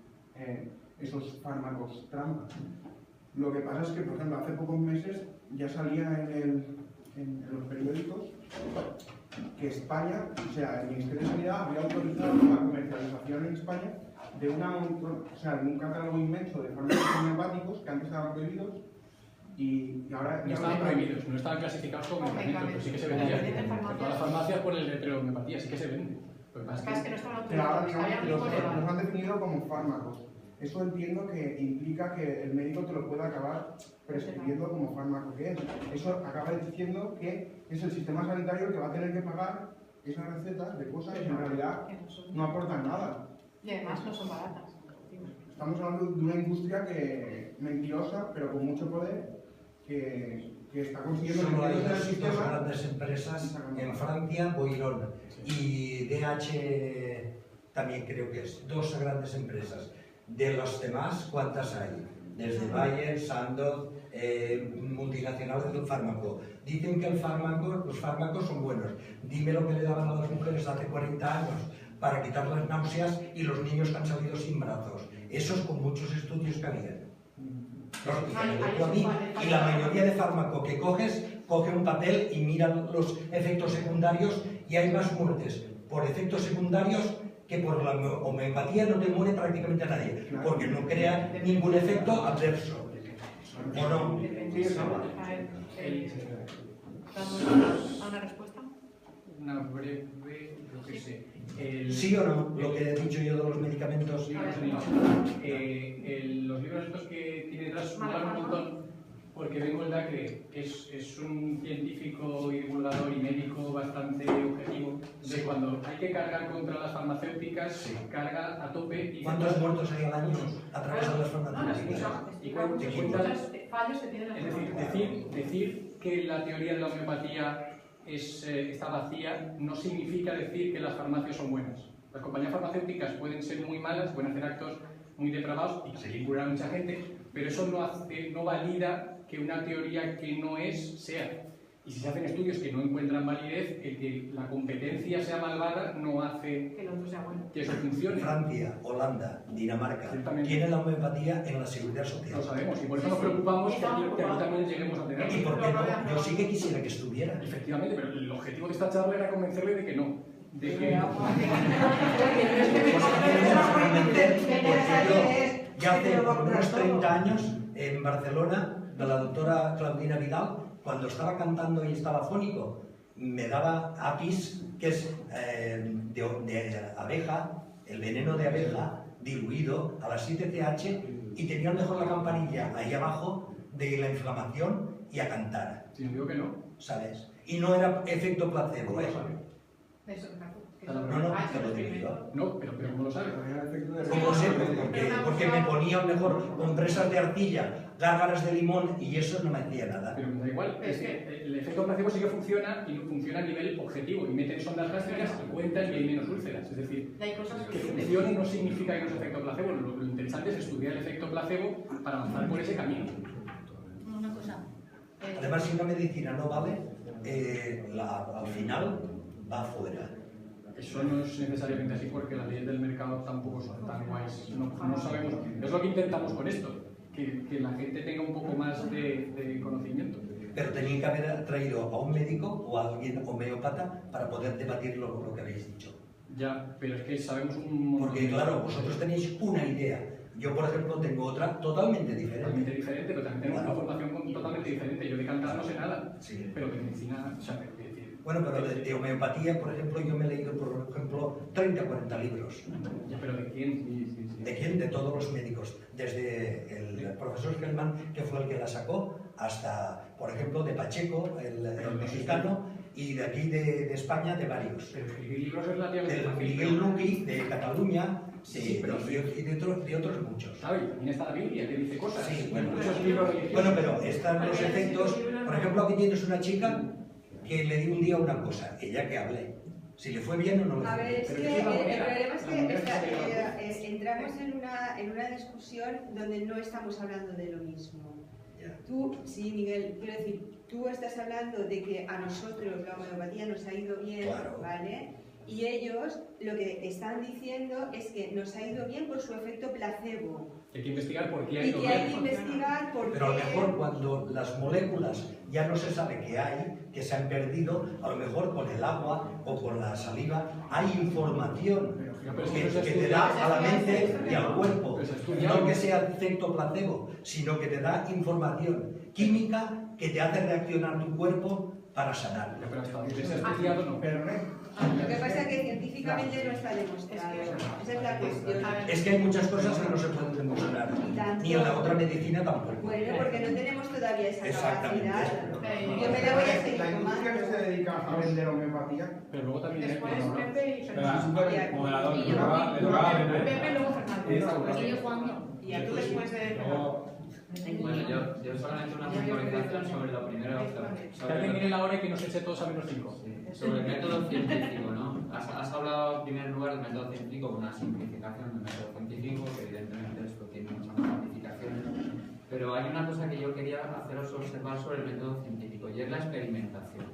H: esos fármacos trampa. Lo que pasa es que, por ejemplo, hace pocos meses ya salía en los periódicos que España, o sea, el Ministerio de Sanidad había autorizado la comercialización en España de un catálogo inmenso de fármacos homeopáticos que antes estaban prohibidos y ahora...
A: No estaban prohibidos, no estaban clasificados como medicamentos, pero sí que se vendían. En todas las farmacias por el letrero de homeopatía, sí que se vende.
B: Lo que pasa es que no estaban
H: pero ahora
B: autorizados,
H: digamos, los han definido como fármacos. eso entiendo que implica que el médico te lo pueda acabar prescribiendo como fármaco que es. Eso acaba diciendo que es el sistema sanitario el que va a tener que pagar esas recetas de cosas que en realidad no aportan nada.
B: Y además no son baratas.
H: Estamos hablando de una industria mentirosa, pero con mucho poder, que está consiguiendo...
E: Solo hay dos grandes empresas en Francia, Boiron y DH también creo que es, dos grandes empresas. De los demás, ¿cuántas hay? Desde Bayer, Sandoz, multinacionales del fármaco. Dicen que los fármacos son buenos. Dime lo que le daban a las mujeres hace 40 años para quitar las náuseas y los niños que han salido sin brazos. Esos con muchos estudios que había. Y la mayoría de fármaco que coge un papel y mira los efectos secundarios y hay más muertes por efectos secundarios que por la homeopatía. No te muere prácticamente nadie, porque no crea ningún efecto adverso. ¿O no?
B: ¿A una respuesta?
A: Una breve, yo qué sé.
E: ¿Sí o no? Lo que he dicho yo de los medicamentos.
A: Los libros estos que tiene detrás molan un montón, porque Ben Goldacre es un científico y divulgador y médico bastante objetivo. De cuando hay que cargar contra las farmacéuticas, se carga a tope. Y
E: ¿cuántos muertos hay al año a través de las farmacéuticas?
A: Y
B: fallos que tienen las
A: decir que la teoría de la homeopatía está vacía no significa decir que las farmacias son buenas. Las compañías farmacéuticas pueden ser muy malas, pueden hacer actos muy depravados y conseguir curar a mucha gente, pero eso no valida que una teoría que no es sea. Y si se hacen estudios que no encuentran validez, el que la competencia sea malvada no hace
B: que el otro sea bueno.
A: Que eso funcione.
E: Francia, Holanda, Dinamarca tienen la homeopatía en la seguridad social.
A: Lo sabemos y por eso nos preocupamos que aquí también lleguemos a tenerlo.
E: ¿Y por qué no? Yo sí que quisiera que estuviera.
A: Efectivamente, pero el objetivo de esta charla era convencerle de que no. De que no.
E: Ya hace unos 30 años en Barcelona, de la doctora Claudina Vidal, cuando estaba cantando y estaba fónico, me daba apis, que es de abeja, el veneno de abeja diluido a las 7TH, y tenía mejor la campanilla ahí abajo de la inflamación y a cantar.
A: Si digo que no.
E: ¿Sabes? Y no era efecto placebo, ¿eh?
B: Eso,
E: no, te lo digo yo.
A: No, pero ¿cómo lo sabes?
E: ¿Cómo sé? Porque me ponía mejor compresas de arcilla, gárgaras de limón y eso no me hacía nada.
A: Pero me da igual, es que el efecto placebo sí que funciona y funciona a nivel objetivo y meten sondas gástricas y cuentan y hay menos úlceras. Es decir, que funcione no significa que no es efecto placebo. Lo interesante es estudiar el efecto placebo para avanzar por ese camino.
D: Una cosa.
E: Además, si una medicina no vale, al final va afuera.
A: Eso no es necesariamente así porque las leyes del mercado tampoco son tan guays. No sabemos. Es lo que intentamos con esto, que la gente tenga un poco más de conocimiento.
E: Pero tenían que haber traído a un médico o a alguien homeópata para poder debatir lo que habéis dicho.
A: Ya, pero es que sabemos un montón.
E: Porque claro, vosotros tenéis una idea. Yo, por ejemplo, tengo otra totalmente diferente.
A: Totalmente diferente, pero también tenemos una formación totalmente diferente. Yo de cantar no sé nada,
E: sí.
A: Pero de medicina, o sea,
E: bueno, pero de homeopatía, por ejemplo, yo me he leído, por ejemplo, 30 o 40 libros.
A: Ya, ¿pero de quién? Sí.
E: ¿De quién? De todos los médicos. Desde el profesor Hellman, que fue el que la sacó, hasta, por ejemplo, de Pacheco, el mexicano, y de aquí de España, de varios.
A: Pero escribir libros es relativamente
E: fácil. Miguel Luqui, de Cataluña, y de otros muchos.
A: ¿Sabes? También está la Biblia, que dice cosas.
E: Sí, bueno,
A: muchos libros religiosos.
E: Bueno, pero están los efectos. Por ejemplo, aquí tienes una chica que le di un día una cosa, ella que hable. Si le fue bien o no le fue bien.
I: A ver, es que el problema es que entramos en una discusión donde no estamos hablando de lo mismo. Tú, sí, Miguel, quiero decir, tú estás hablando de que a nosotros la homeopatía nos ha ido bien,
E: claro.
I: ¿Vale? Y ellos lo que están diciendo es que nos ha ido bien por su efecto placebo.
A: Hay que investigar por qué ha ido
I: bien. Y que hay que investigar por qué...
E: Pero a lo mejor cuando las moléculas ya no se sabe qué hay, que se han perdido, a lo mejor con el agua o con la saliva, hay información que te da a la mente y al cuerpo. No que sea efecto placebo, sino que te da información química que te hace reaccionar tu cuerpo para sanar.
A: Pero hasta donde se ha estudiado no.
I: Lo que pasa es que científicamente no está demostrado. Esa es la cuestión.
E: Es que hay muchas cosas que no se pueden demostrar. demostrar.
I: Y tanto.
E: Ni en la otra medicina tampoco.
I: Bueno, porque no tenemos todavía esa
E: Exactamente.
I: capacidad. Yo me la voy a seguir
H: La industria que
I: tomando.
H: se dedica a vender homeopatía.
A: Pero luego también
B: Después Pepe y
J: Pero
B: Fernando.
J: moderador,
D: Y
J: le
D: yo.
J: tocaba a Pepe.
B: Pepe luego Fernando.
D: Y yo jugando.
B: Y a tú después de Fernando.
K: Bueno, yo solamente una puntualización sobre lo primero.
A: Que alguien mire la hora y que nos eche todos a menos 5.
K: Sobre el método científico, ¿no? Has hablado en primer lugar del método científico con una simplificación del método científico, que evidentemente esto tiene muchas más ramificaciones. Pero hay una cosa que yo quería haceros observar sobre el método científico y es la experimentación.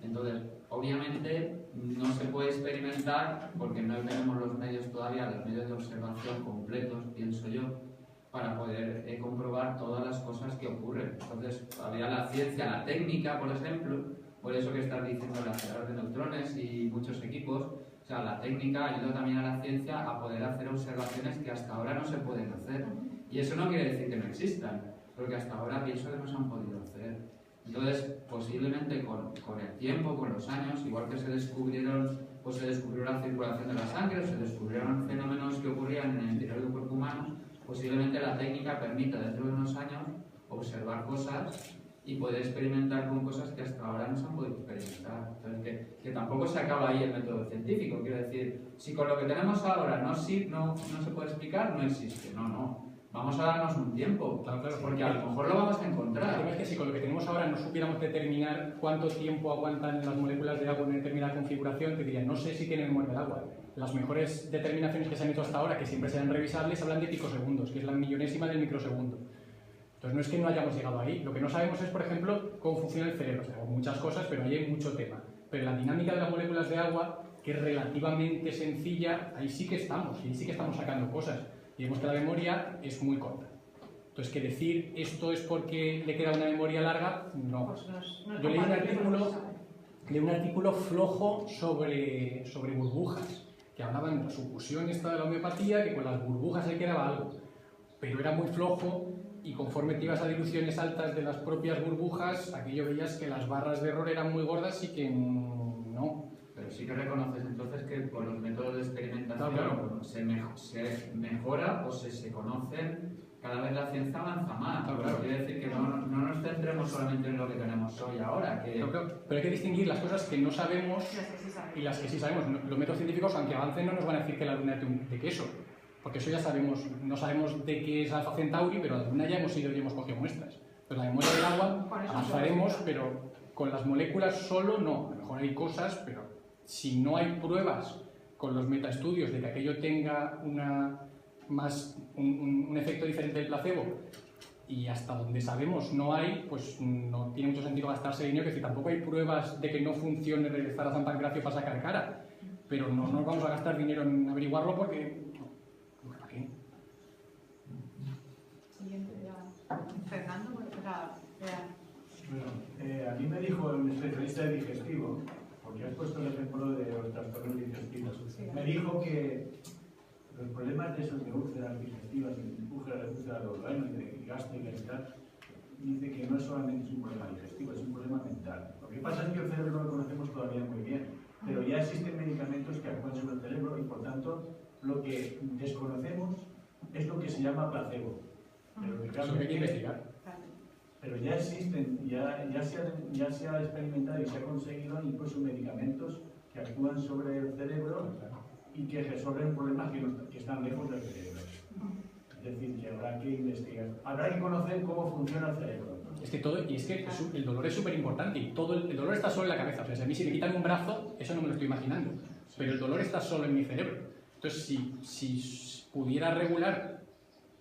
K: Entonces, obviamente no se puede experimentar porque no tenemos los medios todavía, los medios de observación completos, pienso yo, para poder comprobar todas las cosas que ocurren. Entonces, había la ciencia, la técnica, por ejemplo, por eso que estás diciendo el acelerador de neutrones y muchos equipos, o sea, la técnica ayuda también a la ciencia a poder hacer observaciones que hasta ahora no se pueden hacer. Y eso no quiere decir que no existan, porque hasta ahora pienso que no se han podido hacer. Entonces, posiblemente con el tiempo, con los años, igual que se descubrieron, pues se descubrió la circulación de la sangre, o se descubrieron fenómenos que ocurrían en el interior del cuerpo humano, posiblemente la técnica permita dentro de unos años observar cosas y poder experimentar con cosas que hasta ahora no se han podido experimentar. Entonces, que tampoco se acaba ahí el método científico. Quiero decir, si con lo que tenemos ahora no se puede explicar, no existe. No. Vamos a darnos un tiempo,
A: Claro,
K: porque a lo mejor lo vamos a
A: El
K: encontrar.
A: tema es que si con lo que tenemos ahora no supiéramos determinar cuánto tiempo aguantan las moléculas de agua en determinada configuración, te diría, no sé si tienen memoria del agua. Las mejores determinaciones que se han hecho hasta ahora, que siempre serán revisables, hablan de picosegundos, que es la millonésima del microsegundo. Entonces no es que no hayamos llegado ahí, lo que no sabemos es, por ejemplo, cómo funciona el cerebro. Sabemos muchas cosas, pero ahí hay mucho tema. Pero la dinámica de las moléculas de agua, que es relativamente sencilla, ahí sí que estamos, y ahí sí que estamos sacando cosas. Y vemos que la memoria es muy corta. Entonces, que decir esto es porque le queda una memoria larga, no.
B: Pues
A: Yo leí un artículo flojo sobre burbujas, que hablaban de la subfusión esta de la homeopatía, que con las burbujas se quedaba algo. Pero era muy flojo y conforme te ibas a diluciones altas de las propias burbujas, aquello veías que las barras de error eran muy gordas y que no.
K: Pero sí que reconoces entonces que con los métodos de experimentación
A: Claro.
K: se mejora o se conocen, cada vez la ciencia avanza más.
A: Claro.
K: Quiere decir que no nos centremos solamente en lo que tenemos hoy ahora. Que...
A: Pero hay que distinguir las cosas que no sabemos y las que sí sabemos. Los métodos científicos, aunque avancen, no nos van a decir que la luna es de queso. Porque eso ya sabemos, no sabemos de qué es Alpha Centauri, pero la luna ya hemos ido y hemos cogido muestras. Pero la memoria del agua avanzaremos, pero con las moléculas solo no. A lo mejor hay cosas, pero si no hay pruebas con los metaestudios de que aquello tenga un efecto diferente del placebo, y hasta donde sabemos no hay, pues no tiene mucho sentido gastarse dinero, que si tampoco hay pruebas de que no funcione regresar a San Pancracio para sacar cara, pero no nos vamos a gastar dinero en averiguarlo porque... ¿para qué?
B: Siguiente, ya. Fernando, bueno,
C: Bueno, a mí me dijo un especialista de digestivo, porque has puesto el ejemplo de los trastornos digestivos, me dijo que los problemas de esos de úlceras digestivas, úlceras de órganos, de gástricas y tal, dice que no solamente es un problema digestivo, es un problema mental. Lo que pasa es que el cerebro no lo conocemos todavía muy bien, pero ya existen medicamentos que actúan sobre el cerebro y por tanto lo que desconocemos es lo que se llama placebo. Pero
A: Eso hay que investigar.
C: Pero ya existen, ya se ha experimentado y se ha conseguido incluso medicamentos que actúan sobre el cerebro y que resuelven problemas que están lejos del cerebro. Es decir, que habrá que investigar, habrá que conocer cómo funciona el cerebro.
A: Es que el dolor es súper importante y el dolor está solo en la cabeza. O sea, si a mí si me quitan un brazo, eso no me lo estoy imaginando. Pero el dolor está solo en mi cerebro. Entonces, si pudiera regular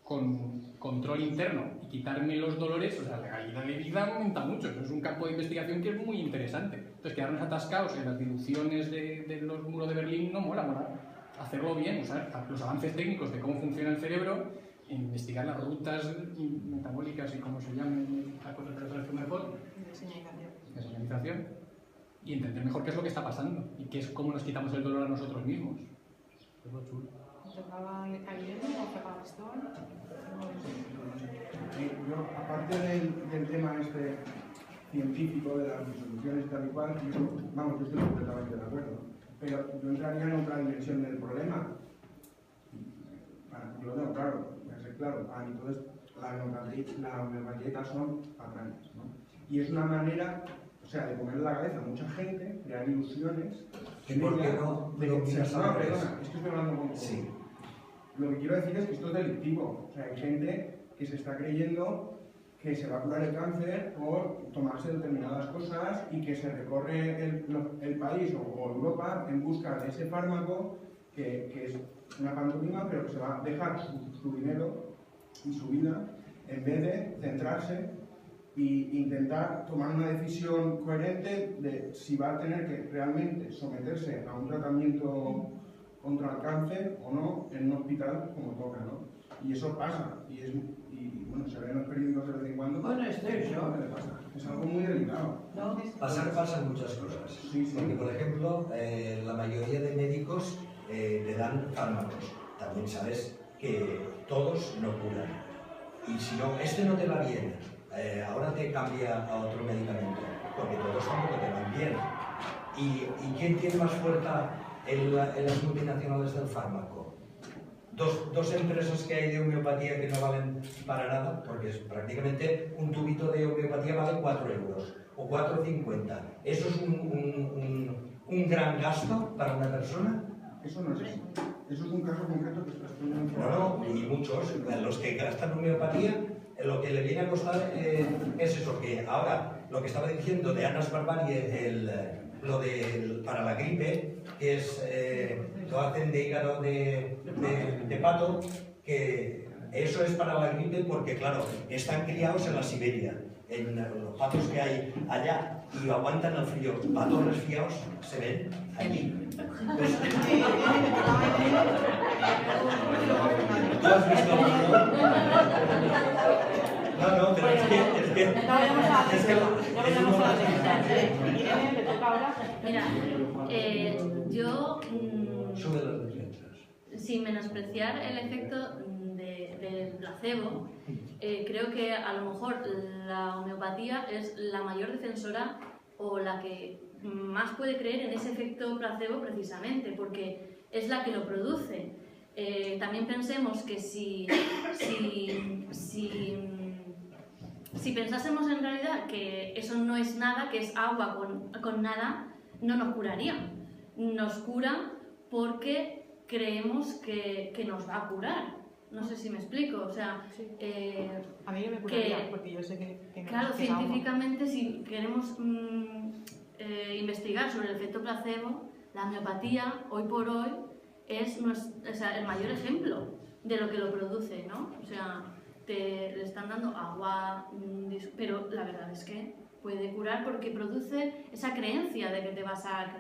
A: con control interno y quitarme los dolores, o sea, la calidad de vida aumenta mucho. Eso es un campo de investigación que es muy interesante. Entonces, quedarnos atascados en las diluciones de los muros de Berlín no mola. Hacerlo bien, usar los avances técnicos de cómo funciona el cerebro, investigar las rutas metabólicas y cómo se llaman las cosas de la transformación mejor, de señalización, y entender mejor qué es lo que está pasando y qué es cómo nos quitamos el dolor a nosotros mismos. Es lo chulo.
B: ¿Tocaba Guillermo o tocaba Gastón?
H: Yo, aparte del tema este científico de las resoluciones tal y cual, yo estoy completamente de acuerdo. Pero yo entraría en otra dimensión del problema. Yo lo tengo claro, claro, entonces la homeopatía son patrañas, ¿no? Y es una manera, o sea, de ponerle la cabeza a mucha gente, crear ilusiones.
E: ¿Y por qué no?
H: Perdona, es que estoy hablando con
E: sí.
H: Lo que quiero decir es que esto es delictivo. O sea, hay gente que se está creyendo que se va a curar el cáncer por tomarse determinadas cosas y que se recorre el país o Europa en busca de ese fármaco que es una pantomima, pero que se va a dejar su dinero y su vida en vez de centrarse e intentar tomar una decisión coherente de si va a tener que realmente someterse a un tratamiento contra el cáncer o no en un hospital como toca, ¿no? Y eso pasa, y bueno, se ve en los periódicos de vez en cuando.
J: Bueno, es eso.
H: Es algo muy delicado.
E: Pasan muchas cosas.
H: Sí, sí.
E: Porque, por ejemplo, la mayoría de médicos le dan fármacos. También sabes que todos no curan. Y si no, este no te va bien, ahora te cambia a otro medicamento, porque todos tampoco te van bien. ¿Y quién tiene más fuerza en las multinacionales del fármaco? Dos empresas que hay de homeopatía que no valen para nada, porque prácticamente un tubito de homeopatía vale 4 euros o 4,50. ¿Eso es un gran gasto para una persona?
H: Eso no es así. Eso es un caso concreto que estás poniendo.
E: No, y muchos, los que gastan homeopatía, lo que le viene a costar es eso, que ahora, lo que estaba diciendo de Anas Barbarie, para la gripe, que es, lo hacen de hígado de pato, que eso es para la gripe porque, claro, están criados en la Siberia, en los patos que hay allá, y aguantan el frío. Patos resfriados se ven allí. Pues, ¿tú has visto el vídeo? No, pero es que
D: Mira, yo,
E: sube las defensas.
D: Sin menospreciar el efecto del placebo, creo que a lo mejor la homeopatía es la mayor defensora o la que más puede creer en ese efecto placebo precisamente, porque es la que lo produce. También pensemos que si pensásemos en realidad que eso no es nada, que es agua con nada, no nos curaría. Nos cura porque creemos que nos va a curar. No sé si me explico, o sea...
B: a mí no me curaría, porque yo sé que no.
D: Claro, científicamente, si queremos investigar sobre el efecto placebo, la homeopatía, hoy por hoy, es el mayor ejemplo de lo que lo produce, ¿no? O sea, le están dando agua, pero la verdad es que puede curar porque produce esa creencia de que te vas a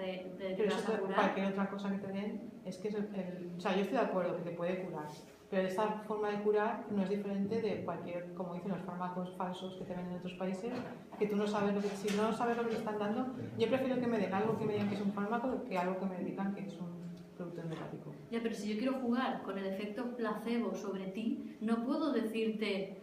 D: curar.
B: Cualquier otra cosa que te den, es que o sea, yo estoy de acuerdo que te puede curar, pero esta forma de curar no es diferente de cualquier, como dicen los fármacos falsos que te venden en otros países, que tú no sabes si no sabes lo que te están dando. Yo prefiero que me den algo que me digan que es un fármaco que algo que me digan que es un producto homeopático.
D: Ya, pero si yo quiero jugar con el efecto placebo sobre ti, no puedo decirte,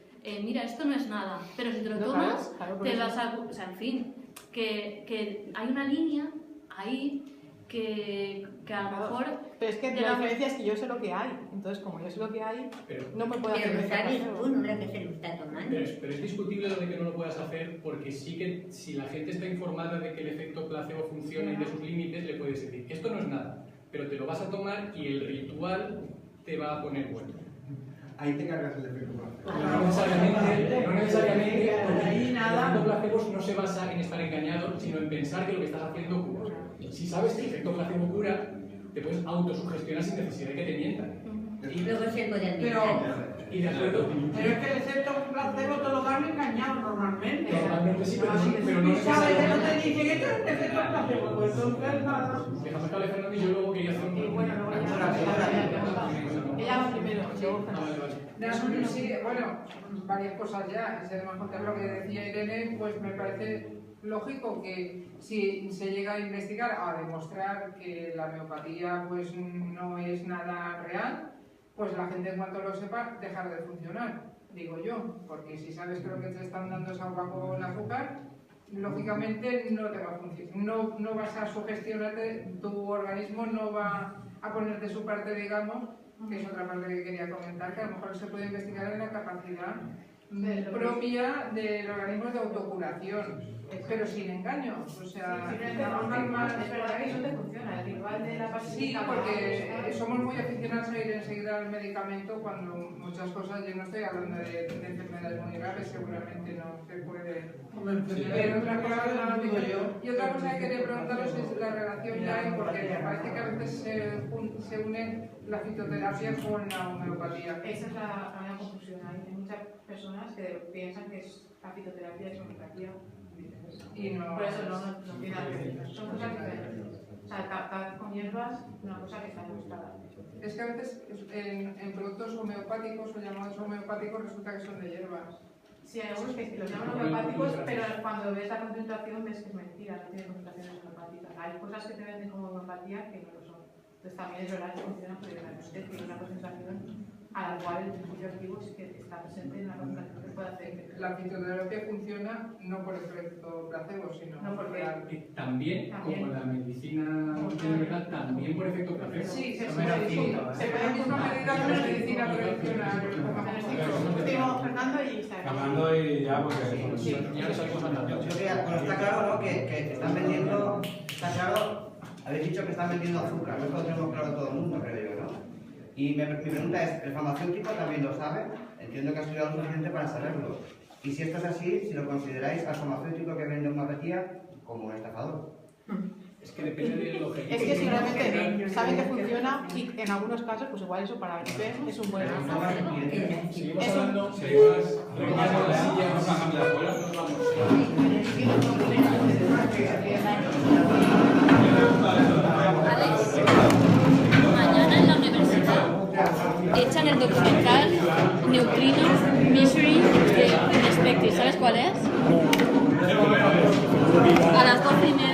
D: mira, esto no es nada, pero si te lo tomas, claro, te vas a... O sea, en fin, que hay una línea ahí que a lo mejor...
B: Pero es que la diferencia es que yo sé lo que hay, entonces como yo sé lo que hay, no me puedo hacer...
L: Pero sabes tú, no es que se lo está tomando.
A: Pero es discutible lo de que no lo puedas hacer, porque sí que si la gente está informada de que el efecto placebo funciona y de sus límites, le puedes decir, esto no es nada, pero te lo vas a tomar y el ritual te va a poner bueno.
H: Ahí te cargas el efecto placebo.
A: No necesariamente, porque el efecto placebo no se basa en estar engañado, sino en pensar que lo que estás haciendo cura. Si sabes que el efecto placebo cura, te puedes autosugestionar sin necesidad de que te mientan.
L: Y luego se puede
A: y de acuerdo.
J: Pero es que el efecto placebo te lo dan engañado normalmente.
A: Normalmente sí, pero no
J: ¿sabes que no te dicen esto es un efecto placebo? Pues entonces nada.
A: Déjame que hable Fernando y yo luego quería hacer un...
B: Bueno, ella va primero.
F: Sí, bueno, varias cosas ya. Y además, contar lo que decía Irene, pues me parece lógico que si se llega a investigar, a demostrar que la homeopatía pues no es nada real, pues la gente en cuanto lo sepa dejar de funcionar, digo yo, porque si sabes que lo que te están dando es agua con azúcar, lógicamente no te va a funcionar, no vas a sugestionarte, tu organismo no va a poner de su parte, digamos, que es otra parte que quería comentar, que a lo mejor se puede investigar en la capacidad propia del organismo de autocuración, pero sin engaños, o sea,
B: es verdad que eso te funciona, el igual de la pastilla.
F: Sí, porque somos muy aficionados a ir enseguida al medicamento cuando muchas cosas, yo no estoy hablando de enfermedades muy graves, seguramente no se puede. Pero otra cosa, y otra cosa que quería preguntaros es la relación que hay, porque me parece que a veces se une la fitoterapia con la homeopatía.
B: Esa es la gran conclusión. Hay muchas personas que piensan que la fitoterapia es homeopatía.
F: Y no,
B: por eso no tiene nada que ver. Son cosas diferentes. O sea, tratar con hierbas es una cosa que está demostrada.
F: Es que a veces en productos homeopáticos o llamados homeopáticos resulta que son de hierbas.
B: Sí, hay algunos que los llaman homeopáticos, pero cuando ves la concentración ves que es mentira, no tiene concentraciones homeopáticas. Hay cosas que te venden como homeopatía que no lo son. Entonces también es verdad que funciona porque realmente tiene una concentración a la cual el principio activo es que está presente en la concentración que puede hacer.
F: La fitoterapia funciona no por efecto placebo, sino
A: porque también, como la medicina general, también por efecto placebo.
F: Sí, se puede misma medida que la medicina tradicional.
B: Fernando y
M: Fernando y ya, porque
A: ya salimos andando.
G: Bueno, está claro, ¿no? Que están vendiendo, está claro, habéis dicho que están vendiendo azúcar, no lo tenemos claro todo el mundo, creo yo, ¿no? Y mi pregunta es, ¿el farmacéutico también lo sabe? Entiendo que ha estudiado lo suficiente para saberlo. Y si esto es así, si lo consideráis al farmacéutico que vende homeopatía como un estafador.
A: Es que depende del objetivo.
B: Es que si realmente saben que funciona y en algunos casos, pues igual eso para el gripe es un buen
A: Seguimos hablando, seguimos retomando la silla, vamos a cambiar de acuerdo, nos vamos.